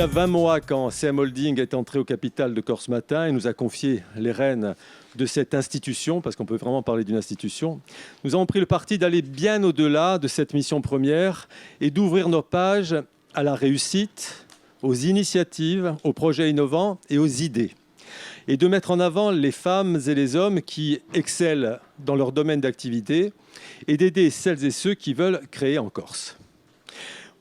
y a 20 mois, quand CM Holding est entré au capital de Corse Matin et nous a confié les rênes de cette institution, parce qu'on peut vraiment parler d'une institution, nous avons pris le parti d'aller bien au-delà de cette mission première et d'ouvrir nos pages à la réussite, aux initiatives, aux projets innovants et aux idées. Et de mettre en avant les femmes et les hommes qui excellent dans leur domaine d'activité et d'aider celles et ceux qui veulent créer en Corse.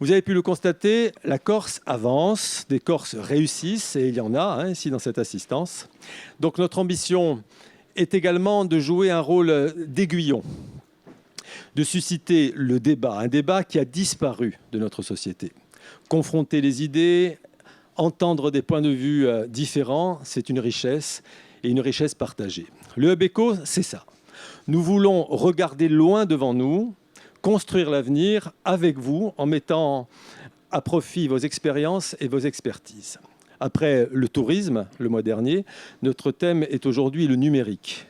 Vous avez pu le constater, la Corse avance, des Corses réussissent, et il y en a ici dans cette assistance. Donc notre ambition est également de jouer un rôle d'aiguillon, de susciter le débat, un débat qui a disparu de notre société. Confronter les idées, entendre des points de vue différents, c'est une richesse, et une richesse partagée. Le Hub Éco, c'est ça. Nous voulons regarder loin devant nous, construire l'avenir avec vous en mettant à profit vos expériences et vos expertises. Après le tourisme, le mois dernier, notre thème est aujourd'hui le numérique.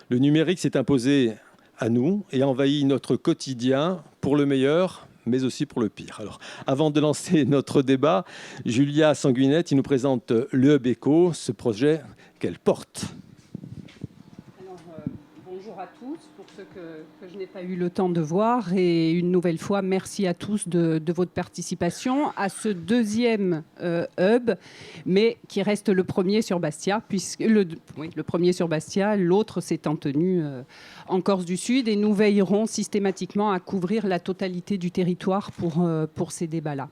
Le numérique s'est imposé à nous et a envahi notre quotidien pour le meilleur, mais aussi pour le pire. Alors, avant de lancer notre débat, Julia Sanguinette nous présente le Hub Éco, ce projet qu'elle porte. Bonjour à tous, pour ceux que je n'ai pas eu le temps de voir. Et une nouvelle fois, merci à tous de votre participation à ce deuxième hub, mais qui reste le premier sur Bastia, puisque le premier sur Bastia, l'autre s'étant tenu en Corse du Sud. Et nous veillerons systématiquement à couvrir la totalité du territoire pour ces débats-là.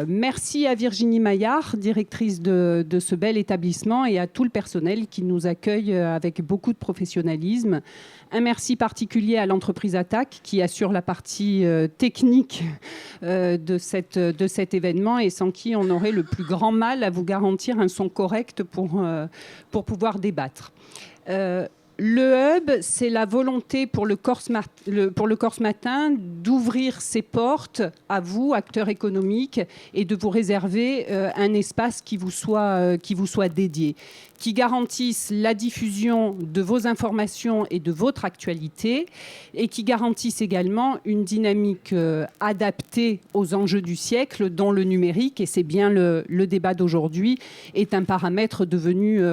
Merci à Virginie Maillard, directrice de ce bel établissement, et à tout le personnel qui nous accueille avec beaucoup de professionnalisme. Un merci particulier à l'entreprise Attaque qui assure la partie technique de cet événement et sans qui on aurait le plus grand mal à vous garantir un son correct pour pouvoir débattre. Le Hub, c'est la volonté pour le Corse Matin d'ouvrir ses portes à vous, acteurs économiques, et de vous réserver un espace qui vous soit dédié, qui garantisse la diffusion de vos informations et de votre actualité, et qui garantisse également une dynamique adaptée aux enjeux du siècle, dont le numérique, et c'est bien le débat d'aujourd'hui, est un paramètre devenu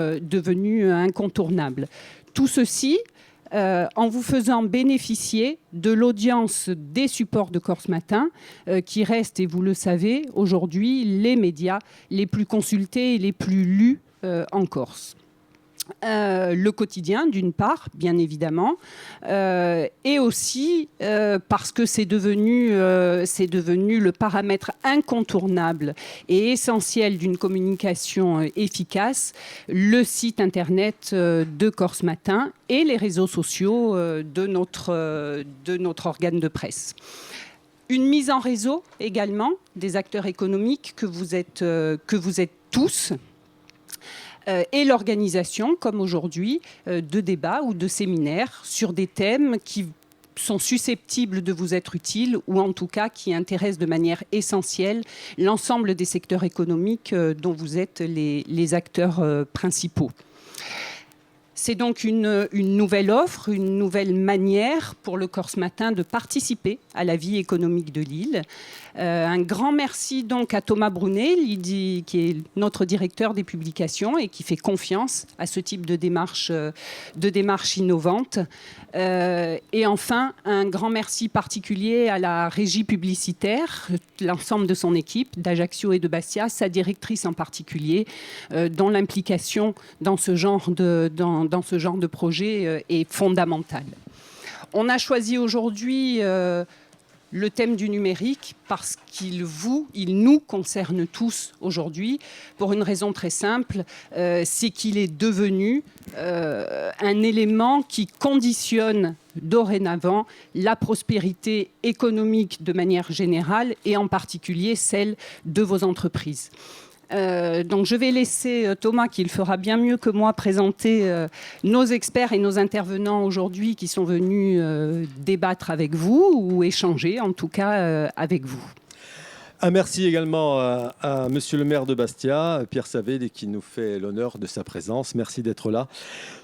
incontournable. Tout ceci en vous faisant bénéficier de l'audience des supports de Corse Matin, qui restent, et vous le savez, aujourd'hui les médias les plus consultés et les plus lus en Corse. Le quotidien, d'une part, bien évidemment, et aussi parce que c'est devenu le paramètre incontournable et essentiel d'une communication efficace, le site internet de Corse Matin et les réseaux sociaux de notre organe de presse. Une mise en réseau également des acteurs économiques que vous êtes tous, et l'organisation, comme aujourd'hui, de débats ou de séminaires sur des thèmes qui sont susceptibles de vous être utiles ou en tout cas qui intéressent de manière essentielle l'ensemble des secteurs économiques dont vous êtes les acteurs principaux. C'est donc une nouvelle offre, une nouvelle manière pour le Corse Matin de participer à la vie économique de l'île. Un grand merci donc à Thomas Brunet, qui est notre directeur des publications et qui fait confiance à ce type de démarche innovante. Et enfin, un grand merci particulier à la régie publicitaire, l'ensemble de son équipe, d'Ajaccio et de Bastia, sa directrice en particulier, dont l'implication dans ce genre de projet est fondamentale. On a choisi aujourd'hui le thème du numérique parce qu'il nous concerne tous aujourd'hui pour une raison très simple, c'est qu'il est devenu un élément qui conditionne dorénavant la prospérité économique de manière générale et en particulier celle de vos entreprises. Donc je vais laisser Thomas, qui le fera bien mieux que moi, présenter nos experts et nos intervenants aujourd'hui qui sont venus débattre avec vous ou échanger en tout cas avec vous. Un merci également à Monsieur le maire de Bastia, Pierre Savet, qui nous fait l'honneur de sa présence. Merci d'être là.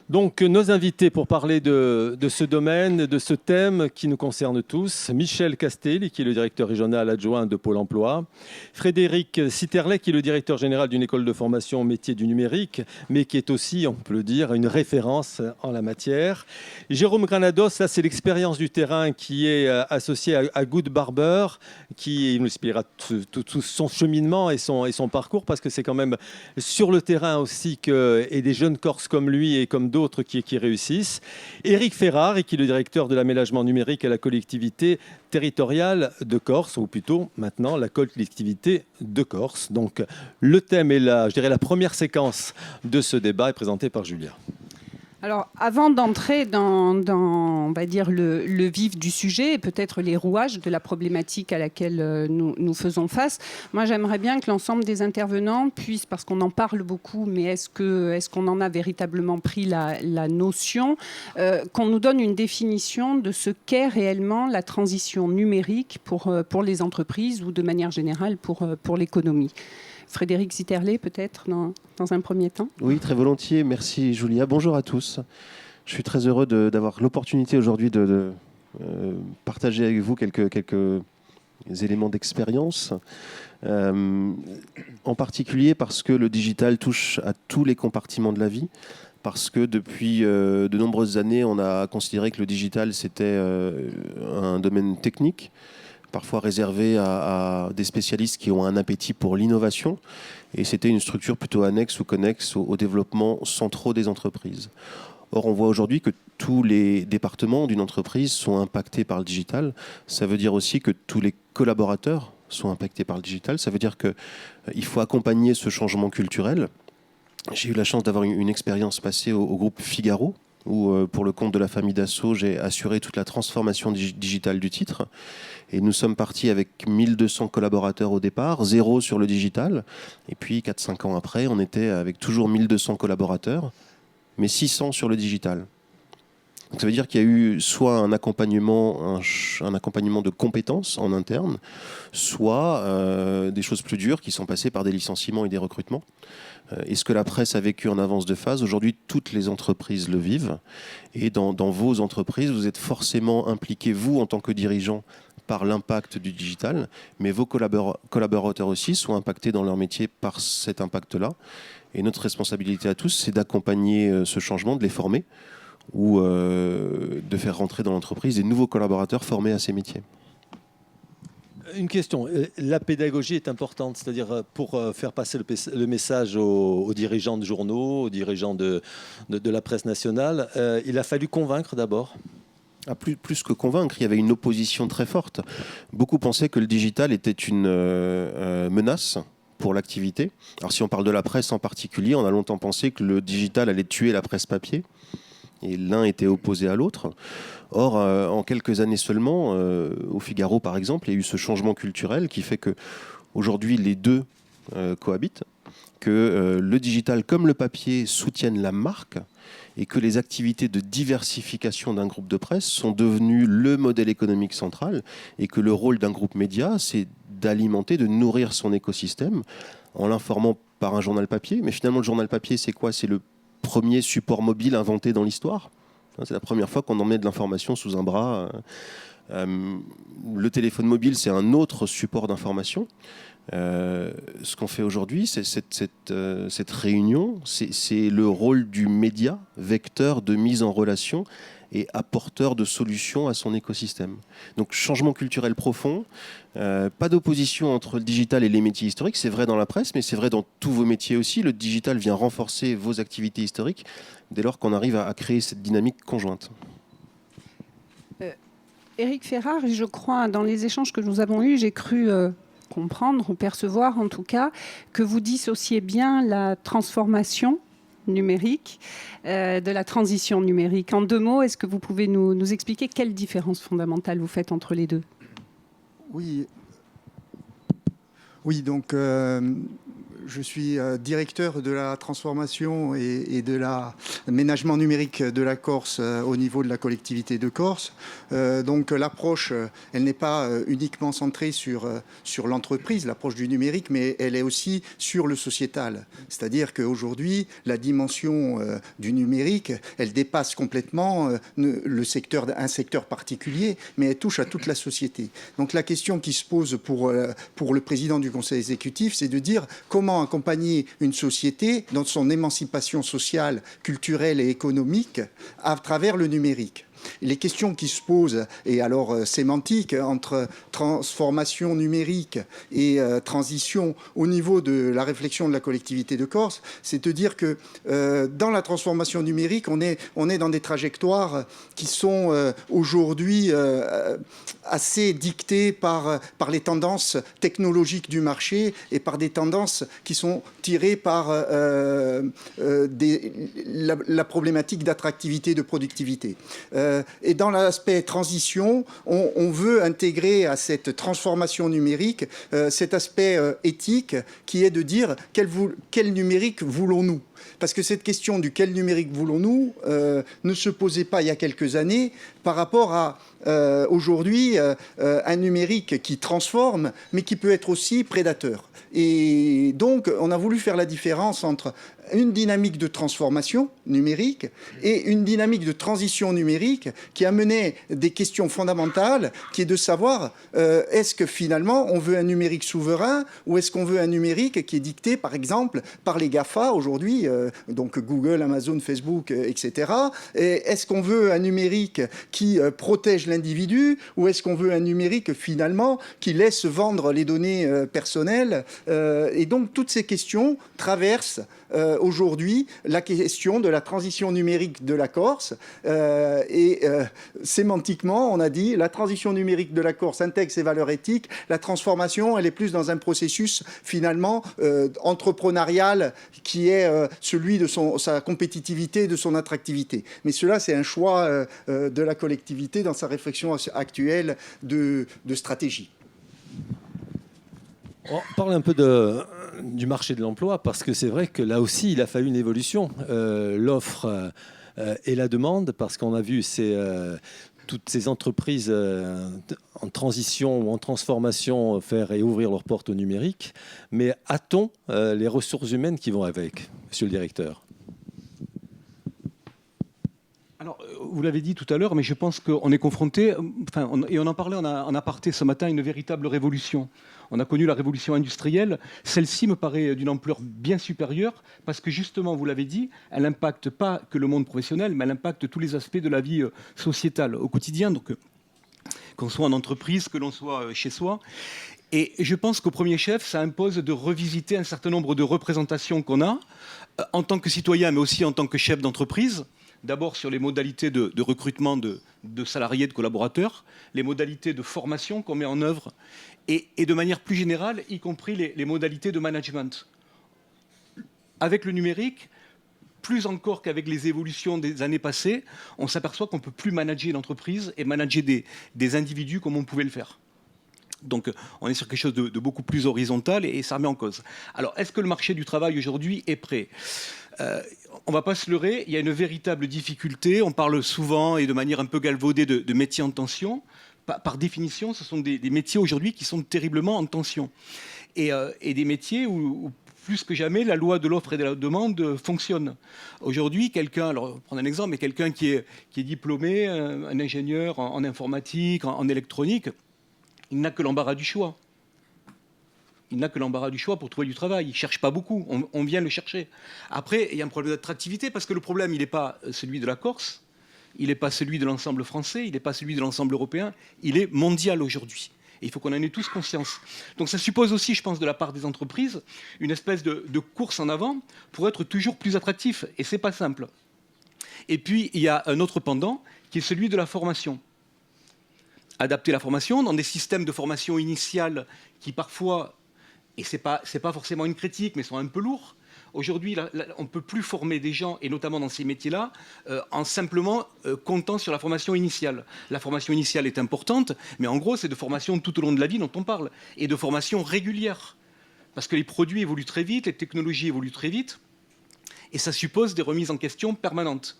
Donc, nos invités pour parler de ce domaine, de ce thème qui nous concerne tous, Michel Castelli, qui est le directeur régional adjoint de Pôle emploi, Frédéric Sitterlet, qui est le directeur général d'une école de formation au métier du numérique, mais qui est aussi, on peut le dire, une référence en la matière. Jérôme Granados, là, c'est l'expérience du terrain qui est associée à Good Barber, qui nous expliquera tout son cheminement et son parcours, parce que c'est quand même sur le terrain aussi et des jeunes Corses comme lui et comme d'autres qui réussissent. Éric Ferrari, qui est le directeur de l'aménagement numérique à la collectivité territoriale de Corse, ou plutôt maintenant la collectivité de Corse. Donc le thème est là, je dirais la première séquence de ce débat est présentée par Julia. Alors, avant d'entrer dans on va dire, le vif du sujet et peut-être les rouages de la problématique à laquelle nous faisons face, moi, j'aimerais bien que l'ensemble des intervenants puissent, parce qu'on en parle beaucoup, mais est-ce qu'on en a véritablement pris la notion, qu'on nous donne une définition de ce qu'est réellement la transition numérique pour les entreprises ou de manière générale pour l'économie. Frédéric Sitterlet, peut-être, dans un premier temps. Oui, très volontiers. Merci, Julia. Bonjour à tous. Je suis très heureux d'avoir l'opportunité aujourd'hui de partager avec vous quelques éléments d'expérience. En particulier parce que le digital touche à tous les compartiments de la vie. Parce que depuis de nombreuses années, on a considéré que le digital, c'était un domaine technique, parfois réservé à des spécialistes qui ont un appétit pour l'innovation. Et c'était une structure plutôt annexe ou connexe au développement centraux des entreprises. Or, on voit aujourd'hui que tous les départements d'une entreprise sont impactés par le digital. Ça veut dire aussi que tous les collaborateurs sont impactés par le digital. Ça veut dire qu'il faut accompagner ce changement culturel. J'ai eu la chance d'avoir une expérience passée au groupe Figaro, où pour le compte de la famille Dassault, j'ai assuré toute la transformation digitale du titre. Et nous sommes partis avec 1200 collaborateurs au départ, 0 sur le digital. Et puis 4-5 ans après, on était avec toujours 1200 collaborateurs, mais 600 sur le digital. Donc ça veut dire qu'il y a eu soit un accompagnement de compétences en interne, soit des choses plus dures qui sont passées par des licenciements et des recrutements. Et ce que la presse a vécu en avance de phase, aujourd'hui, toutes les entreprises le vivent. Et dans vos entreprises, vous êtes forcément impliqués, vous, en tant que dirigeant, par l'impact du digital, mais vos collaborateurs aussi sont impactés dans leur métier par cet impact-là. Et notre responsabilité à tous, c'est d'accompagner ce changement, de les former, ou de faire rentrer dans l'entreprise des nouveaux collaborateurs formés à ces métiers. Une question, la pédagogie est importante, c'est-à-dire pour faire passer le message aux dirigeants de journaux, aux dirigeants de la presse nationale, il a fallu convaincre d'abord. Plus que convaincre, il y avait une opposition très forte. Beaucoup pensaient que le digital était une menace pour l'activité. Alors si on parle de la presse en particulier, on a longtemps pensé que le digital allait tuer la presse papier. Et l'un était opposé à l'autre. Or, en quelques années seulement, au Figaro par exemple, il y a eu ce changement culturel qui fait qu'aujourd'hui les deux cohabitent, que le digital comme le papier soutiennent la marque et que les activités de diversification d'un groupe de presse sont devenues le modèle économique central et que le rôle d'un groupe média, c'est d'alimenter, de nourrir son écosystème en l'informant par un journal papier. Mais finalement, le journal papier, c'est quoi ? C'est le premier support mobile inventé dans l'histoire. C'est la première fois qu'on en met de l'information sous un bras. Le téléphone mobile, c'est un autre support d'information. Ce qu'on fait aujourd'hui, c'est cette réunion, c'est le rôle du média, vecteur de mise en relation et apporteur de solutions à son écosystème. Donc changement culturel profond, pas d'opposition entre le digital et les métiers historiques, c'est vrai dans la presse, mais c'est vrai dans tous vos métiers aussi. Le digital vient renforcer vos activités historiques dès lors qu'on arrive à créer cette dynamique conjointe. Éric Ferrari, je crois, dans les échanges que nous avons eus, j'ai cru comprendre ou percevoir en tout cas que vous dissociez bien la transformation numérique de la transition numérique. En 2 mots, est-ce que vous pouvez nous expliquer quelle différence fondamentale vous faites entre les deux ? Oui, donc je suis directeur de la transformation et de l'aménagement numérique de la Corse au niveau de la collectivité de Corse. Donc l'approche, elle n'est pas uniquement centrée sur l'entreprise, l'approche du numérique, mais elle est aussi sur le sociétal. C'est-à-dire qu'aujourd'hui, la dimension du numérique, elle dépasse complètement un secteur particulier, mais elle touche à toute la société. Donc la question qui se pose pour le président du Conseil exécutif, c'est de dire comment accompagner une société dans son émancipation sociale, culturelle et économique à travers le numérique. Les questions qui se posent, et alors sémantiques, entre transformation numérique et transition au niveau de la réflexion de la collectivité de Corse, c'est de dire que dans la transformation numérique, on est dans des trajectoires qui sont aujourd'hui assez dictées par les tendances technologiques du marché et par des tendances qui sont tirées par la problématique d'attractivité, de productivité. Et dans l'aspect transition, on veut intégrer à cette transformation numérique cet aspect éthique qui est de dire quel numérique voulons-nous ? Parce que cette question du quel numérique voulons-nous ne se posait pas il y a quelques années par rapport à aujourd'hui un numérique qui transforme mais qui peut être aussi prédateur. Et donc on a voulu faire la différence entre une dynamique de transformation numérique et une dynamique de transition numérique qui amenait des questions fondamentales, qui est de savoir est-ce que finalement on veut un numérique souverain ou est-ce qu'on veut un numérique qui est dicté par exemple par les GAFA aujourd'hui, donc Google, Amazon, Facebook, etc. Et est-ce qu'on veut un numérique qui protège l'individu ou est-ce qu'on veut un numérique finalement qui laisse vendre les données personnelles et donc toutes ces questions traversent aujourd'hui la question de la transition numérique de la Corse sémantiquement on a dit la transition numérique de la Corse intègre ses valeurs éthiques, la transformation elle est plus dans un processus finalement entrepreneurial qui est celui de sa compétitivité et de son attractivité. Mais cela c'est un choix de la collectivité dans sa réflexion actuelle de stratégie. On parle un peu du marché de l'emploi, parce que c'est vrai que là aussi, il a fallu une évolution. L'offre et la demande, parce qu'on a vu toutes ces entreprises en transition ou en transformation faire et ouvrir leurs portes au numérique. Mais a-t-on les ressources humaines qui vont avec, monsieur le directeur ? Alors, vous l'avez dit tout à l'heure, mais je pense qu'on est confronté, et on en parlait en aparté ce matin, à une véritable révolution. On a connu la révolution industrielle. Celle-ci me paraît d'une ampleur bien supérieure parce que justement, vous l'avez dit, elle n'impacte pas que le monde professionnel, mais elle impacte tous les aspects de la vie sociétale au quotidien. Donc, qu'on soit en entreprise, que l'on soit chez soi. Et je pense qu'au premier chef, ça impose de revisiter un certain nombre de représentations qu'on a en tant que citoyen, mais aussi en tant que chef d'entreprise. D'abord sur les modalités de recrutement de salariés, de collaborateurs, les modalités de formation qu'on met en œuvre et de manière plus générale, y compris les modalités de management. Avec le numérique, plus encore qu'avec les évolutions des années passées, on s'aperçoit qu'on ne peut plus manager l'entreprise et manager des individus comme on pouvait le faire. Donc on est sur quelque chose de beaucoup plus horizontal et ça remet en cause. Alors est-ce que le marché du travail aujourd'hui est prêt ? On ne va pas se leurrer, il y a une véritable difficulté. On parle souvent et de manière un peu galvaudée de métiers en tension. Par définition, ce sont des métiers aujourd'hui qui sont terriblement en tension. Et des métiers où plus que jamais, la loi de l'offre et de la demande fonctionne. Aujourd'hui, alors prendre un exemple, mais quelqu'un qui est diplômé, un ingénieur en informatique, en électronique, il n'a que l'embarras du choix. Il n'a que l'embarras du choix pour trouver du travail. Il ne cherche pas beaucoup, on vient le chercher. Après, il y a un problème d'attractivité, parce que le problème, il n'est pas celui de la Corse, il n'est pas celui de l'ensemble français, il n'est pas celui de l'ensemble européen, il est mondial aujourd'hui. Et il faut qu'on en ait tous conscience. Donc ça suppose aussi, je pense, de la part des entreprises, une espèce de course en avant pour être toujours plus attractif. Et ce n'est pas simple. Et puis, il y a un autre pendant, qui est celui de la formation. Adapter la formation dans des systèmes de formation initiale qui parfois, et ce n'est pas forcément une critique, mais sont un peu lourds. Aujourd'hui, on ne peut plus former des gens, et notamment dans ces métiers-là, en simplement comptant sur la formation initiale. La formation initiale est importante, mais en gros, c'est de formation tout au long de la vie dont on parle, et de formation régulière. parce que les produits évoluent très vite, les technologies évoluent très vite, et ça suppose des remises en question permanentes.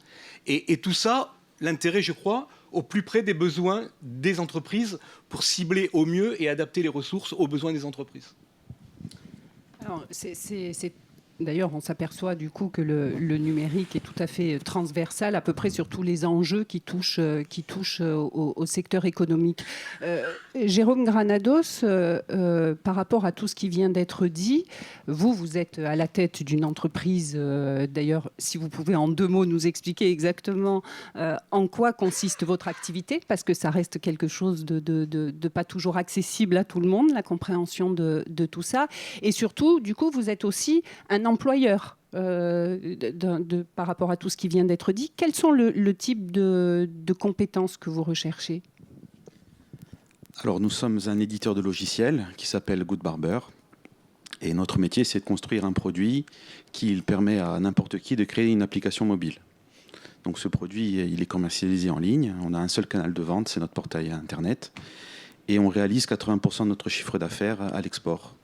Et tout ça, l'intérêt, je crois, au plus près des besoins des entreprises pour cibler au mieux et adapter les ressources aux besoins des entreprises. Alors, d'ailleurs, on s'aperçoit du coup que le numérique est tout à fait transversal, à peu près sur tous les enjeux qui touchent au secteur économique. Jérôme Granados, par rapport à tout ce qui vient d'être dit, vous êtes à la tête d'une entreprise. D'ailleurs, si vous pouvez en 2 mots nous expliquer exactement en quoi consiste votre activité, parce que ça reste quelque chose de pas toujours accessible à tout le monde, la compréhension de tout ça. Et surtout, du coup, vous êtes aussi un employeur par rapport à tout ce qui vient d'être dit. Quels sont le type de compétences que vous recherchez ? Alors, nous sommes un éditeur de logiciels qui s'appelle Good Barber. Et notre métier, c'est de construire un produit qui permet à n'importe qui de créer une application mobile. Donc, ce produit, il est commercialisé en ligne. On a un seul canal de vente, c'est notre portail Internet. Et on réalise 80% de notre chiffre d'affaires à l'export.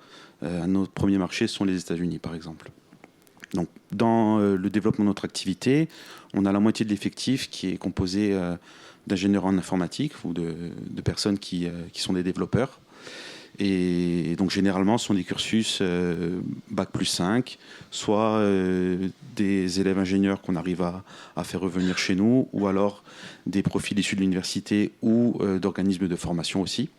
Notre premier marché sont les États-Unis, par exemple. Donc, dans le développement de notre activité, on a la moitié de l'effectif qui est composé d'ingénieurs en informatique ou de personnes qui sont des développeurs. Et donc, généralement, ce sont des cursus Bac plus 5, soit des élèves ingénieurs qu'on arrive à faire revenir chez nous, ou alors des profils issus de l'université ou d'organismes de formation aussi.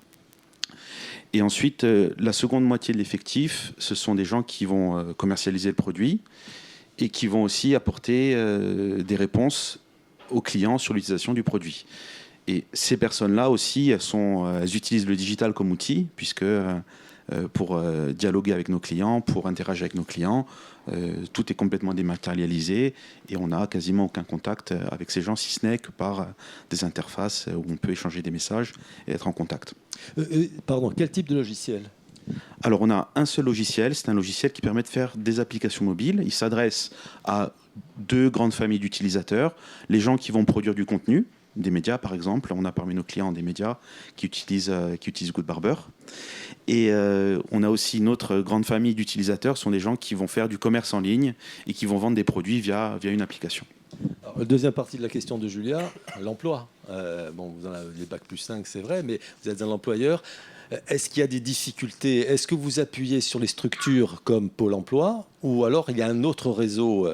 Et ensuite, la seconde moitié de l'effectif, ce sont des gens qui vont commercialiser le produit et qui vont aussi apporter des réponses aux clients sur l'utilisation du produit. Et ces personnes-là aussi, elles utilisent le digital comme outil, puisque pour dialoguer avec nos clients, pour interagir avec nos clients, tout est complètement dématérialisé et on n'a quasiment aucun contact avec ces gens, si ce n'est que par des interfaces où on peut échanger des messages et être en contact. Pardon, quel type de logiciel ? Alors, on a un seul logiciel, c'est un logiciel qui permet de faire des applications mobiles. Il s'adresse à 2 grandes familles d'utilisateurs, les gens qui vont produire du contenu, des médias par exemple. On a parmi nos clients des médias qui utilisent Good Barber. Et on a aussi une autre grande famille d'utilisateurs, ce sont des gens qui vont faire du commerce en ligne et qui vont vendre des produits via une application. Alors, deuxième partie de la question de Julia, l'emploi. Vous en avez les Bac plus 5, c'est vrai, mais vous êtes un employeur. Est-ce qu'il y a des difficultés ? Est-ce que vous appuyez sur les structures comme Pôle emploi ou alors il y a un autre réseau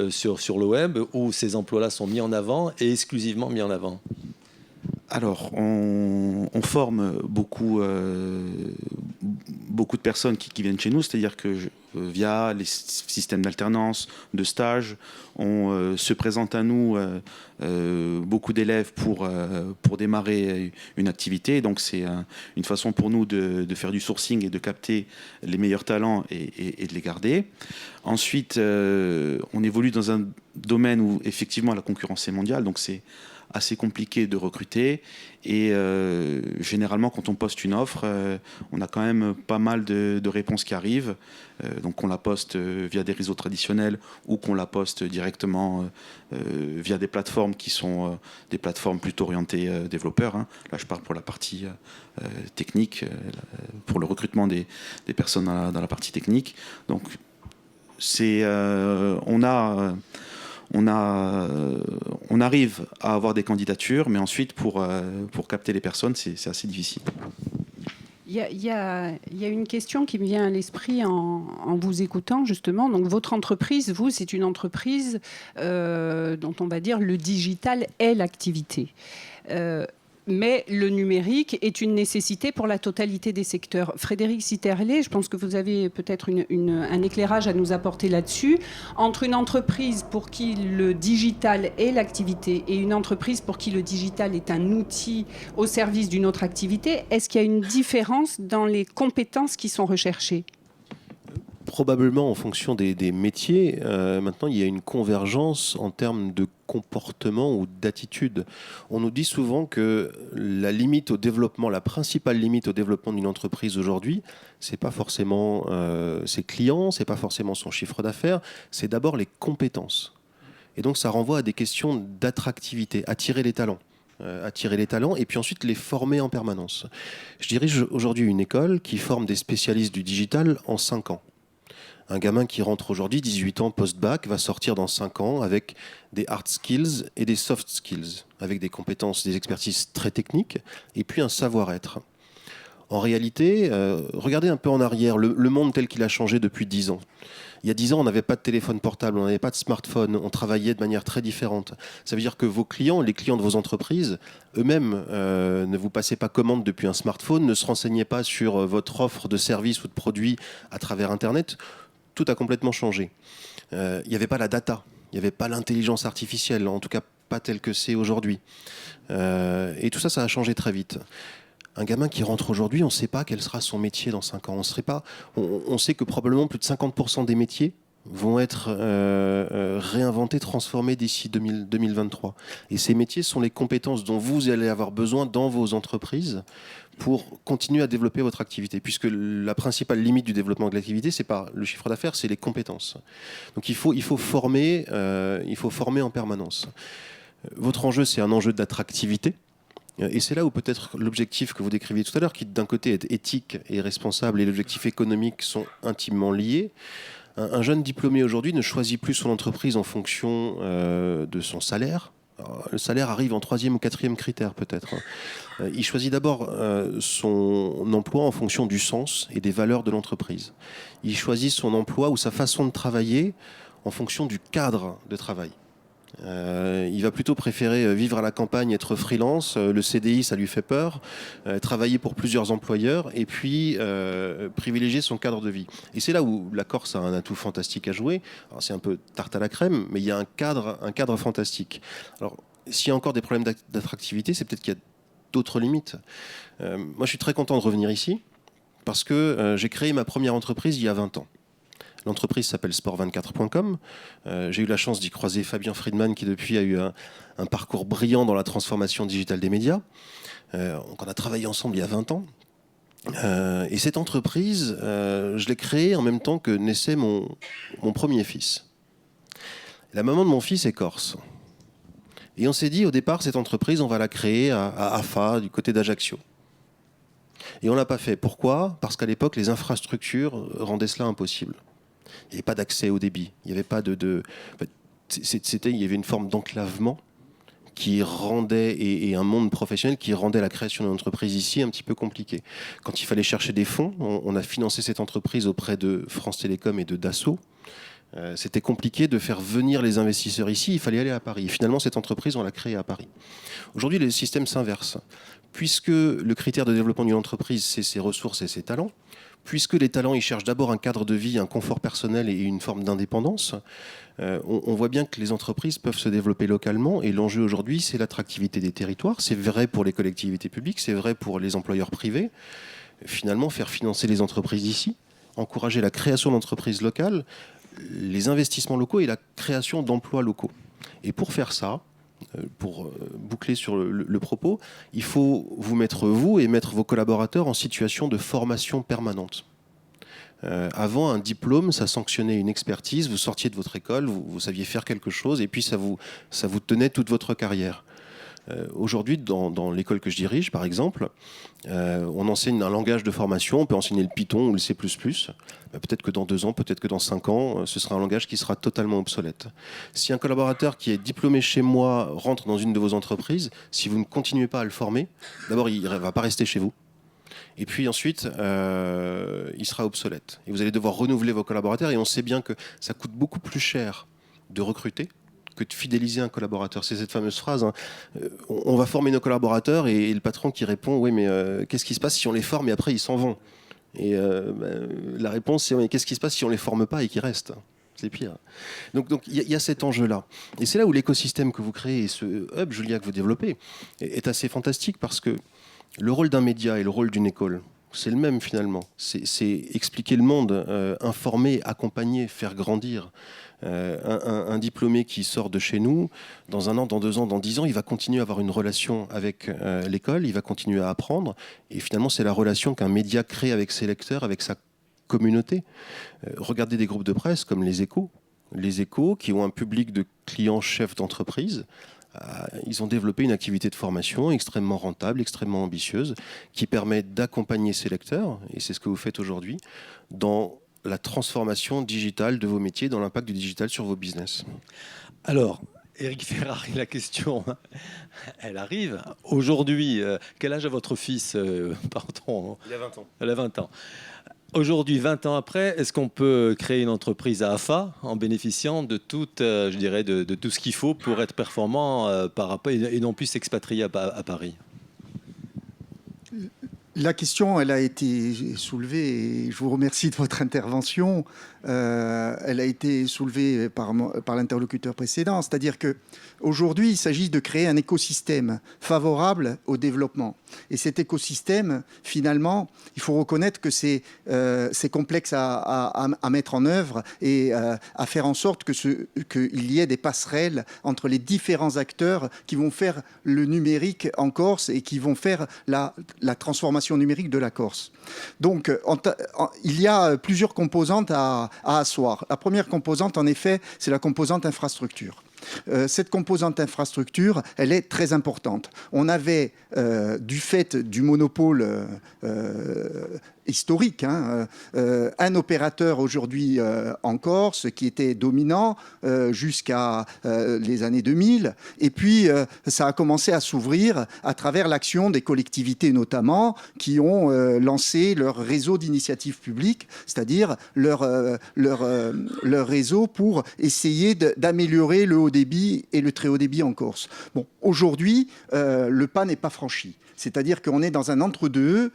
sur le web où ces emplois-là sont mis en avant et exclusivement mis en avant ? Alors, on forme beaucoup de personnes qui viennent chez nous, c'est-à-dire que via les systèmes d'alternance, de stage, on se présente à nous beaucoup d'élèves pour démarrer une activité. Donc, c'est une façon pour nous de faire du sourcing et de capter les meilleurs talents et de les garder. Ensuite, on évolue dans un domaine où, effectivement, la concurrence est mondiale, donc c'est assez compliqué de recruter et généralement quand on poste une offre on a quand même pas mal de réponses qui arrivent, donc on la poste via des réseaux traditionnels ou qu'on la poste directement via des plateformes qui sont des plateformes plutôt orientées développeurs, hein. Là je parle pour la partie technique, pour le recrutement des personnes dans la partie technique. Donc c'est on arrive à avoir des candidatures, mais ensuite, pour capter les personnes, c'est assez difficile. Il y a une question qui me vient à l'esprit en vous écoutant, justement. Donc, votre entreprise, vous, c'est une entreprise dont on va dire le digital est l'activité. Mais le numérique est une nécessité pour la totalité des secteurs. Frédéric Sitterlé, je pense que vous avez peut-être un éclairage à nous apporter là-dessus. Entre une entreprise pour qui le digital est l'activité et une entreprise pour qui le digital est un outil au service d'une autre activité, est-ce qu'il y a une différence dans les compétences qui sont recherchées ? Probablement en fonction des métiers. Maintenant, il y a une convergence en termes de comportement ou d'attitude. On nous dit souvent que la principale limite au développement d'une entreprise aujourd'hui, c'est pas forcément ses clients, c'est pas forcément son chiffre d'affaires, c'est d'abord les compétences. Et donc ça renvoie à des questions d'attractivité, attirer les talents et puis ensuite les former en permanence. Je dirige aujourd'hui une école qui forme des spécialistes du digital en 5 ans. Un gamin qui rentre aujourd'hui, 18 ans, post-bac, va sortir dans 5 ans avec des hard skills et des soft skills, avec des compétences, des expertises très techniques, et puis un savoir-être. En réalité, regardez un peu en arrière, le monde tel qu'il a changé depuis 10 ans. Il y a 10 ans, on n'avait pas de téléphone portable, on n'avait pas de smartphone, on travaillait de manière très différente. Ça veut dire que vos clients, les clients de vos entreprises, eux-mêmes ne vous passaient pas commande depuis un smartphone, ne se renseignaient pas sur votre offre de services ou de produits à travers Internet. Tout a complètement changé. Il n'y avait pas la data, il n'y avait pas l'intelligence artificielle, en tout cas pas telle que c'est aujourd'hui. Et tout ça, ça a changé très vite. Un gamin qui rentre aujourd'hui, on ne sait pas quel sera son métier dans 5 ans. On sait que probablement plus de 50% des métiers vont être réinventés, transformés d'ici 2023. Et ces métiers sont les compétences dont vous allez avoir besoin dans vos entreprises pour continuer à développer votre activité. Puisque la principale limite du développement de l'activité, ce n'est pas le chiffre d'affaires, c'est les compétences. Donc il faut former en permanence. Votre enjeu, c'est un enjeu d'attractivité. Et c'est là où peut-être l'objectif que vous décriviez tout à l'heure, qui d'un côté est éthique et responsable, et l'objectif économique sont intimement liés. Un jeune diplômé aujourd'hui ne choisit plus son entreprise en fonction de son salaire. Alors, le salaire arrive en 3e ou 4e critère peut-être. Il choisit d'abord son emploi en fonction du sens et des valeurs de l'entreprise. Il choisit son emploi ou sa façon de travailler en fonction du cadre de travail. Il va plutôt préférer vivre à la campagne, être freelance, le CDI ça lui fait peur, travailler pour plusieurs employeurs et puis privilégier son cadre de vie. Et c'est là où la Corse a un atout fantastique à jouer. Alors, c'est un peu tarte à la crème, mais il y a un cadre fantastique. Alors s'il y a encore des problèmes d'attractivité, c'est peut-être qu'il y a d'autres limites. Moi je suis très content de revenir ici parce que j'ai créé ma première entreprise il y a 20 ans. L'entreprise s'appelle sport24.com. J'ai eu la chance d'y croiser Fabien Friedman, qui depuis a eu un parcours brillant dans la transformation digitale des médias. On a travaillé ensemble il y a 20 ans. Et cette entreprise, je l'ai créée en même temps que naissait mon premier fils. La maman de mon fils est corse. Et on s'est dit, au départ, cette entreprise, on va la créer à Afa, du côté d'Ajaccio. Et on ne l'a pas fait. Pourquoi ? Parce qu'à l'époque, les infrastructures rendaient cela impossible. Il n'y avait pas d'accès au débit. Il y avait pas il y avait une forme d'enclavement qui rendait, et un monde professionnel qui rendait la création d'une entreprise ici un petit peu compliquée. Quand il fallait chercher des fonds, on a financé cette entreprise auprès de France Télécom et de Dassault. C'était compliqué de faire venir les investisseurs ici, il fallait aller à Paris. Et finalement, cette entreprise, on l'a créée à Paris. Aujourd'hui, le système s'inverse. Puisque le critère de développement d'une entreprise, c'est ses ressources et ses talents, puisque les talents, ils cherchent d'abord un cadre de vie, un confort personnel et une forme d'indépendance, on voit bien que les entreprises peuvent se développer localement. Et l'enjeu aujourd'hui, c'est l'attractivité des territoires. C'est vrai pour les collectivités publiques, c'est vrai pour les employeurs privés. Finalement, faire financer les entreprises ici, encourager la création d'entreprises locales, les investissements locaux et la création d'emplois locaux. Et pour faire ça, pour boucler sur le propos, il faut vous mettre, vous et mettre vos collaborateurs en situation de formation permanente. Avant, un diplôme, ça sanctionnait une expertise, vous sortiez de votre école, vous saviez faire quelque chose et puis ça vous tenait toute votre carrière. Aujourd'hui, dans l'école que je dirige, par exemple, on enseigne un langage de formation, on peut enseigner le Python ou le C++. Peut-être que dans 2 ans, peut-être que dans 5 ans, ce sera un langage qui sera totalement obsolète. Si un collaborateur qui est diplômé chez moi rentre dans une de vos entreprises, si vous ne continuez pas à le former, d'abord, il ne va pas rester chez vous. Et puis ensuite, il sera obsolète. Et vous allez devoir renouveler vos collaborateurs. Et on sait bien que ça coûte beaucoup plus cher de recruter que de fidéliser un collaborateur. C'est cette fameuse phrase, hein, on va former nos collaborateurs et le patron qui répond, oui mais qu'est-ce qui se passe si on les forme et après ils s'en vont ? Et la réponse c'est, qu'est-ce qui se passe si on les forme pas et qu'ils restent ? C'est pire. Donc il y a cet enjeu-là. Et c'est là où l'écosystème que vous créez et ce hub, Julia, que vous développez, est assez fantastique parce que le rôle d'un média et le rôle d'une école, c'est le même finalement. C'est expliquer le monde, informer, accompagner, faire grandir. Un diplômé qui sort de chez nous, dans 1 an, dans 2 ans, dans 10 ans, il va continuer à avoir une relation avec l'école, il va continuer à apprendre. Et finalement, c'est la relation qu'un média crée avec ses lecteurs, avec sa communauté. Regardez des groupes de presse comme Les Échos qui ont un public de clients chefs d'entreprise. Ils ont développé une activité de formation extrêmement rentable, extrêmement ambitieuse, qui permet d'accompagner ses lecteurs, et c'est ce que vous faites aujourd'hui, dans la transformation digitale de vos métiers, dans l'impact du digital sur vos business. Alors, Éric Ferrari, la question, elle arrive. Aujourd'hui, quel âge a votre fils Pardon. Il a 20 ans. Elle a 20 ans. Aujourd'hui, 20 ans après, est-ce qu'on peut créer une entreprise à AFA en bénéficiant de tout, je dirais, de tout ce qu'il faut pour être performant par rapport, et non plus s'expatrier à Paris? La question, elle a été soulevée, et je vous remercie de votre intervention. Elle a été soulevée par l'interlocuteur précédent, c'est-à-dire qu'aujourd'hui, il s'agit de créer un écosystème favorable au développement. Et cet écosystème, finalement, il faut reconnaître que c'est complexe à mettre en œuvre et à faire en sorte qu'il y ait des passerelles entre les différents acteurs qui vont faire le numérique en Corse et qui vont faire la transformation numérique de la Corse. Donc, il y a plusieurs composantes à asseoir. La première composante, en effet, c'est la composante infrastructure. Cette composante infrastructure, elle est très importante. On avait, du fait du monopole historique, un opérateur aujourd'hui en Corse qui était dominant jusqu'à les années 2000. Et puis, ça a commencé à s'ouvrir à travers l'action des collectivités notamment, qui ont lancé leur réseau d'initiatives publiques, c'est-à-dire leur réseau pour essayer d'améliorer le haut débit et le très haut débit en Corse. Bon, aujourd'hui, le pas n'est pas franchi. C'est-à-dire qu'on est dans un entre-deux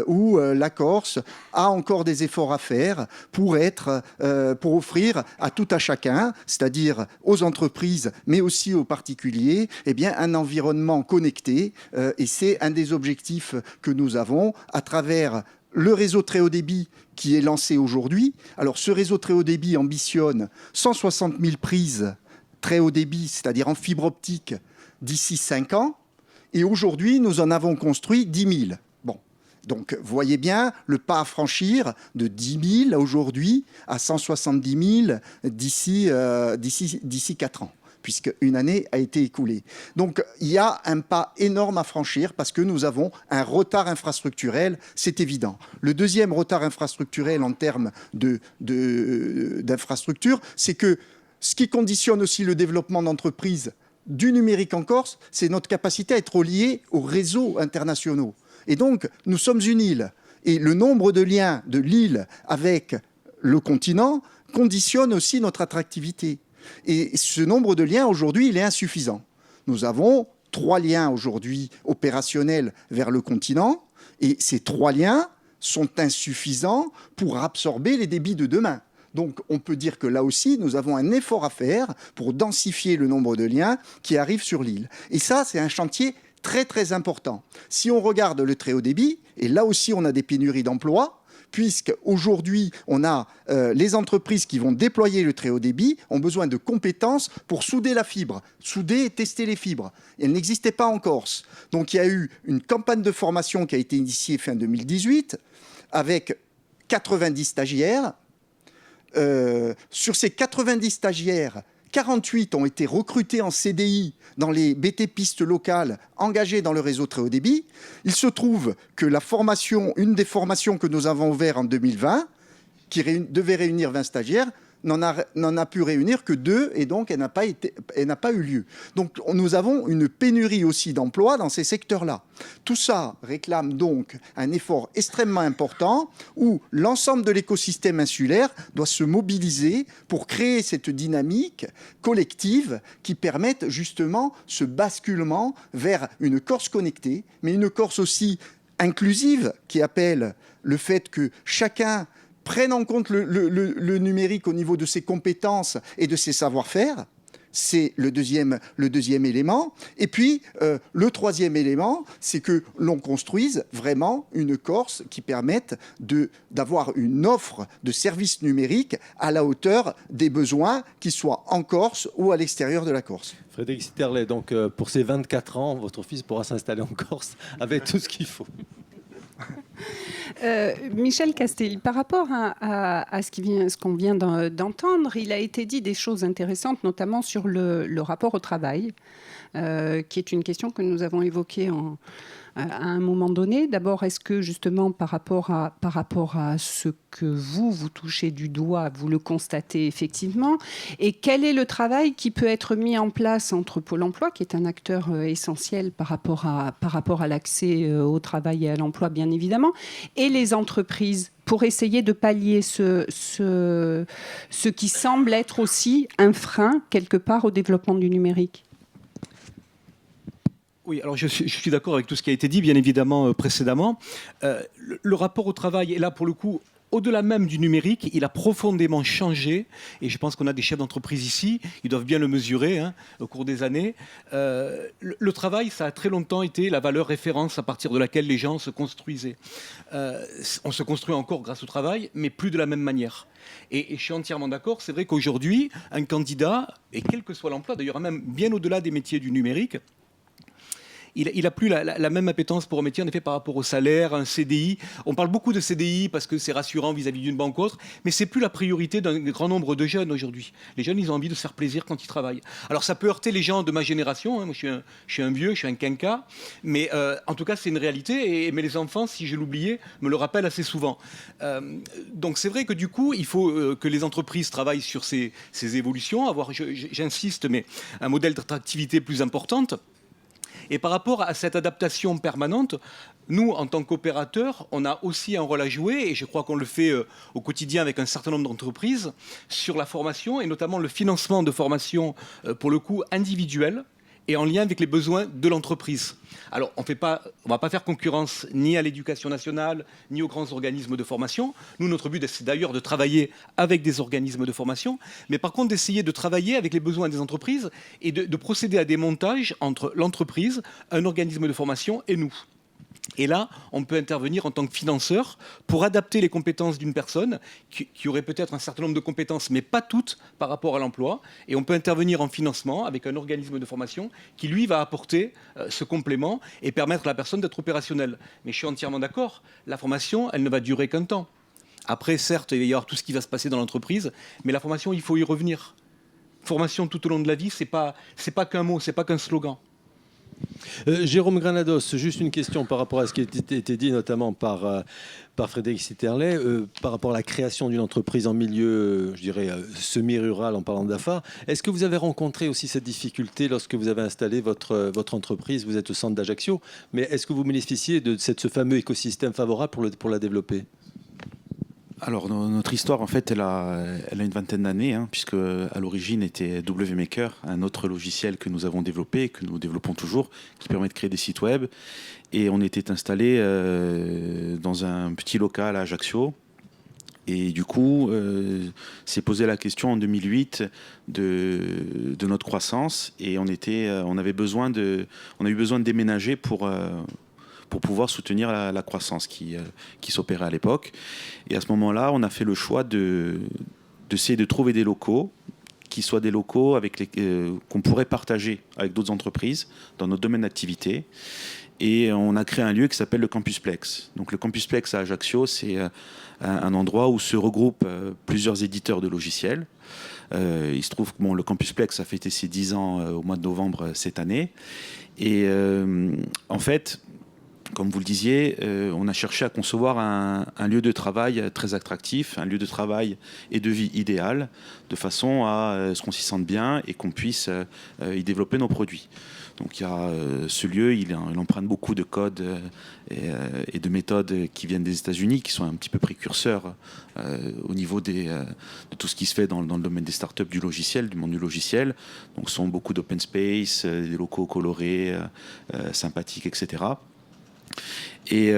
où la Corse a encore des efforts à faire pour offrir à tout à chacun, c'est-à-dire aux entreprises, mais aussi aux particuliers, eh bien, un environnement connecté. Et c'est un des objectifs que nous avons à travers le réseau très haut débit qui est lancé aujourd'hui. Alors, ce réseau très haut débit ambitionne 160 000 prises très haut débit, c'est-à-dire en fibre optique, d'ici 5 ans. Et aujourd'hui, nous en avons construit 10 000. Bon, donc voyez bien le pas à franchir de 10 000 aujourd'hui à 170 000 d'ici 4 ans, puisqu'une année a été écoulée. Donc il y a un pas énorme à franchir parce que nous avons un retard infrastructurel, c'est évident. Le deuxième retard infrastructurel en termes d'infrastructure, c'est que ce qui conditionne aussi le développement d'entreprises du numérique en Corse, c'est notre capacité à être relié aux réseaux internationaux. Et donc, nous sommes une île. Et le nombre de liens de l'île avec le continent conditionne aussi notre attractivité. Et ce nombre de liens, aujourd'hui, il est insuffisant. Nous avons 3 liens aujourd'hui opérationnels vers le continent. Et ces 3 liens sont insuffisants pour absorber les débits de demain. Donc, on peut dire que là aussi, nous avons un effort à faire pour densifier le nombre de liens qui arrivent sur l'île. Et ça, c'est un chantier très, très important. Si on regarde le très haut débit, et là aussi, on a des pénuries d'emplois, puisqu'aujourd'hui, on a les entreprises qui vont déployer le très haut débit ont besoin de compétences pour souder la fibre, souder et tester les fibres. Et elles n'existaient pas en Corse. Donc, il y a eu une campagne de formation qui a été initiée fin 2018 avec 90 stagiaires. Sur ces 90 stagiaires, 48 ont été recrutés en CDI dans les BT pistes locales engagées dans le réseau très haut débit. Il se trouve que une des formations que nous avons ouvertes en 2020, qui devait réunir 20 stagiaires, n'en a pu réunir que 2 et donc elle n'a pas eu lieu. Donc nous avons une pénurie aussi d'emplois dans ces secteurs-là. Tout ça réclame donc un effort extrêmement important où l'ensemble de l'écosystème insulaire doit se mobiliser pour créer cette dynamique collective qui permette justement ce basculement vers une Corse connectée, mais une Corse aussi inclusive qui appelle le fait que chacun prennent en compte le numérique au niveau de ses compétences et de ses savoir-faire. C'est le deuxième élément. Et puis, le troisième élément, c'est que l'on construise vraiment une Corse qui permette d'avoir une offre de services numériques à la hauteur des besoins, qu'ils soient en Corse ou à l'extérieur de la Corse. Frédéric Sitterlet, donc pour ses 24 ans, votre fils pourra s'installer en Corse avec tout ce qu'il faut. Michel Castelli, par rapport à ce qu'on vient d'entendre, il a été dit des choses intéressantes, notamment sur le rapport au travail. qui est une question que nous avons évoquée à un moment donné. D'abord, est-ce que justement par rapport à ce que vous touchez du doigt, vous le constatez effectivement, et quel est le travail qui peut être mis en place entre Pôle emploi, qui est un acteur essentiel par rapport à l'accès au travail et à l'emploi, bien évidemment, et les entreprises, pour essayer de pallier ce qui semble être aussi un frein quelque part au développement du numérique? Oui, alors je suis d'accord avec tout ce qui a été dit, bien évidemment, précédemment. Le rapport au travail est là, pour le coup, au-delà même du numérique, il a profondément changé. Et je pense qu'on a des chefs d'entreprise ici, ils doivent bien le mesurer au cours des années. Le travail, ça a très longtemps été la valeur référence à partir de laquelle les gens se construisaient. On se construit encore grâce au travail, mais plus de la même manière. Et je suis entièrement d'accord, c'est vrai qu'aujourd'hui, un candidat, et quel que soit l'emploi, d'ailleurs même bien au-delà des métiers du numérique, il n'a plus la même appétence pour un métier, en effet, par rapport au salaire, un CDI. On parle beaucoup de CDI parce que c'est rassurant vis-à-vis d'une banque ou autre, mais ce n'est plus la priorité d'un grand nombre de jeunes aujourd'hui. Les jeunes, ils ont envie de se faire plaisir quand ils travaillent. Alors ça peut heurter les gens de ma génération, moi je suis un vieux, je suis un quinca, mais en tout cas c'est une réalité, mais les enfants, si je l'oubliais, me le rappellent assez souvent. Donc c'est vrai que du coup, il faut que les entreprises travaillent sur ces évolutions, avoir, j'insiste, mais un modèle d'attractivité plus importante. Et par rapport à cette adaptation permanente, nous, en tant qu'opérateurs, on a aussi un rôle à jouer, et je crois qu'on le fait au quotidien avec un certain nombre d'entreprises, sur la formation, et notamment le financement de formation, pour le coup, individuelle, et en lien avec les besoins de l'entreprise. Alors, on ne va pas faire concurrence ni à l'éducation nationale, ni aux grands organismes de formation. Nous, notre but, c'est d'ailleurs de travailler avec des organismes de formation, mais par contre d'essayer de travailler avec les besoins des entreprises et de procéder à des montages entre l'entreprise, un organisme de formation et nous. Et là, on peut intervenir en tant que financeur pour adapter les compétences d'une personne qui aurait peut-être un certain nombre de compétences, mais pas toutes par rapport à l'emploi. Et on peut intervenir en financement avec un organisme de formation qui, lui, va apporter ce complément et permettre à la personne d'être opérationnelle. Mais je suis entièrement d'accord, la formation, elle ne va durer qu'un temps. Après, certes, il va y avoir tout ce qui va se passer dans l'entreprise, mais la formation, il faut y revenir. Formation tout au long de la vie, c'est pas qu'un mot, c'est pas qu'un slogan. Jérôme Granados, juste une question par rapport à ce qui a été dit notamment par Frédéric Sitterlet, par rapport à la création d'une entreprise en milieu, je dirais, semi-rural en parlant d'AFA. Est-ce que vous avez rencontré aussi cette difficulté lorsque vous avez installé votre entreprise? Vous êtes au centre d'Ajaccio, mais est-ce que vous bénéficiez de ce fameux écosystème favorable pour la développer? Alors, notre histoire, en fait, elle a une vingtaine d'années, puisque à l'origine était WMaker, un autre logiciel que nous avons développé, que nous développons toujours, qui permet de créer des sites web. Et on était installé dans un petit local à Ajaccio. Et du coup, s'est posé la question en 2008 de notre croissance. Et on a eu besoin de déménager pour pouvoir soutenir la croissance qui s'opérait à l'époque. Et à ce moment-là, on a fait le choix d'essayer de trouver des locaux qui soient des locaux qu'on pourrait partager avec d'autres entreprises dans notre domaine d'activité. Et on a créé un lieu qui s'appelle le Campusplex. Donc le Campusplex à Ajaccio, c'est un endroit où se regroupent plusieurs éditeurs de logiciels. Il se trouve que le Campusplex a fêté ses 10 ans au mois de novembre cette année. Et en fait, comme vous le disiez, on a cherché à concevoir un lieu de travail très attractif, un lieu de travail et de vie idéal, de façon à ce qu'on s'y sente bien et qu'on puisse y développer nos produits. Donc il y a ce lieu, il emprunte beaucoup de codes et de méthodes qui viennent des États-Unis, qui sont un petit peu précurseurs au niveau de tout ce qui se fait dans le domaine des startups du logiciel, du monde du logiciel. Donc ce sont beaucoup d'open space, des locaux colorés, sympathiques, etc. Et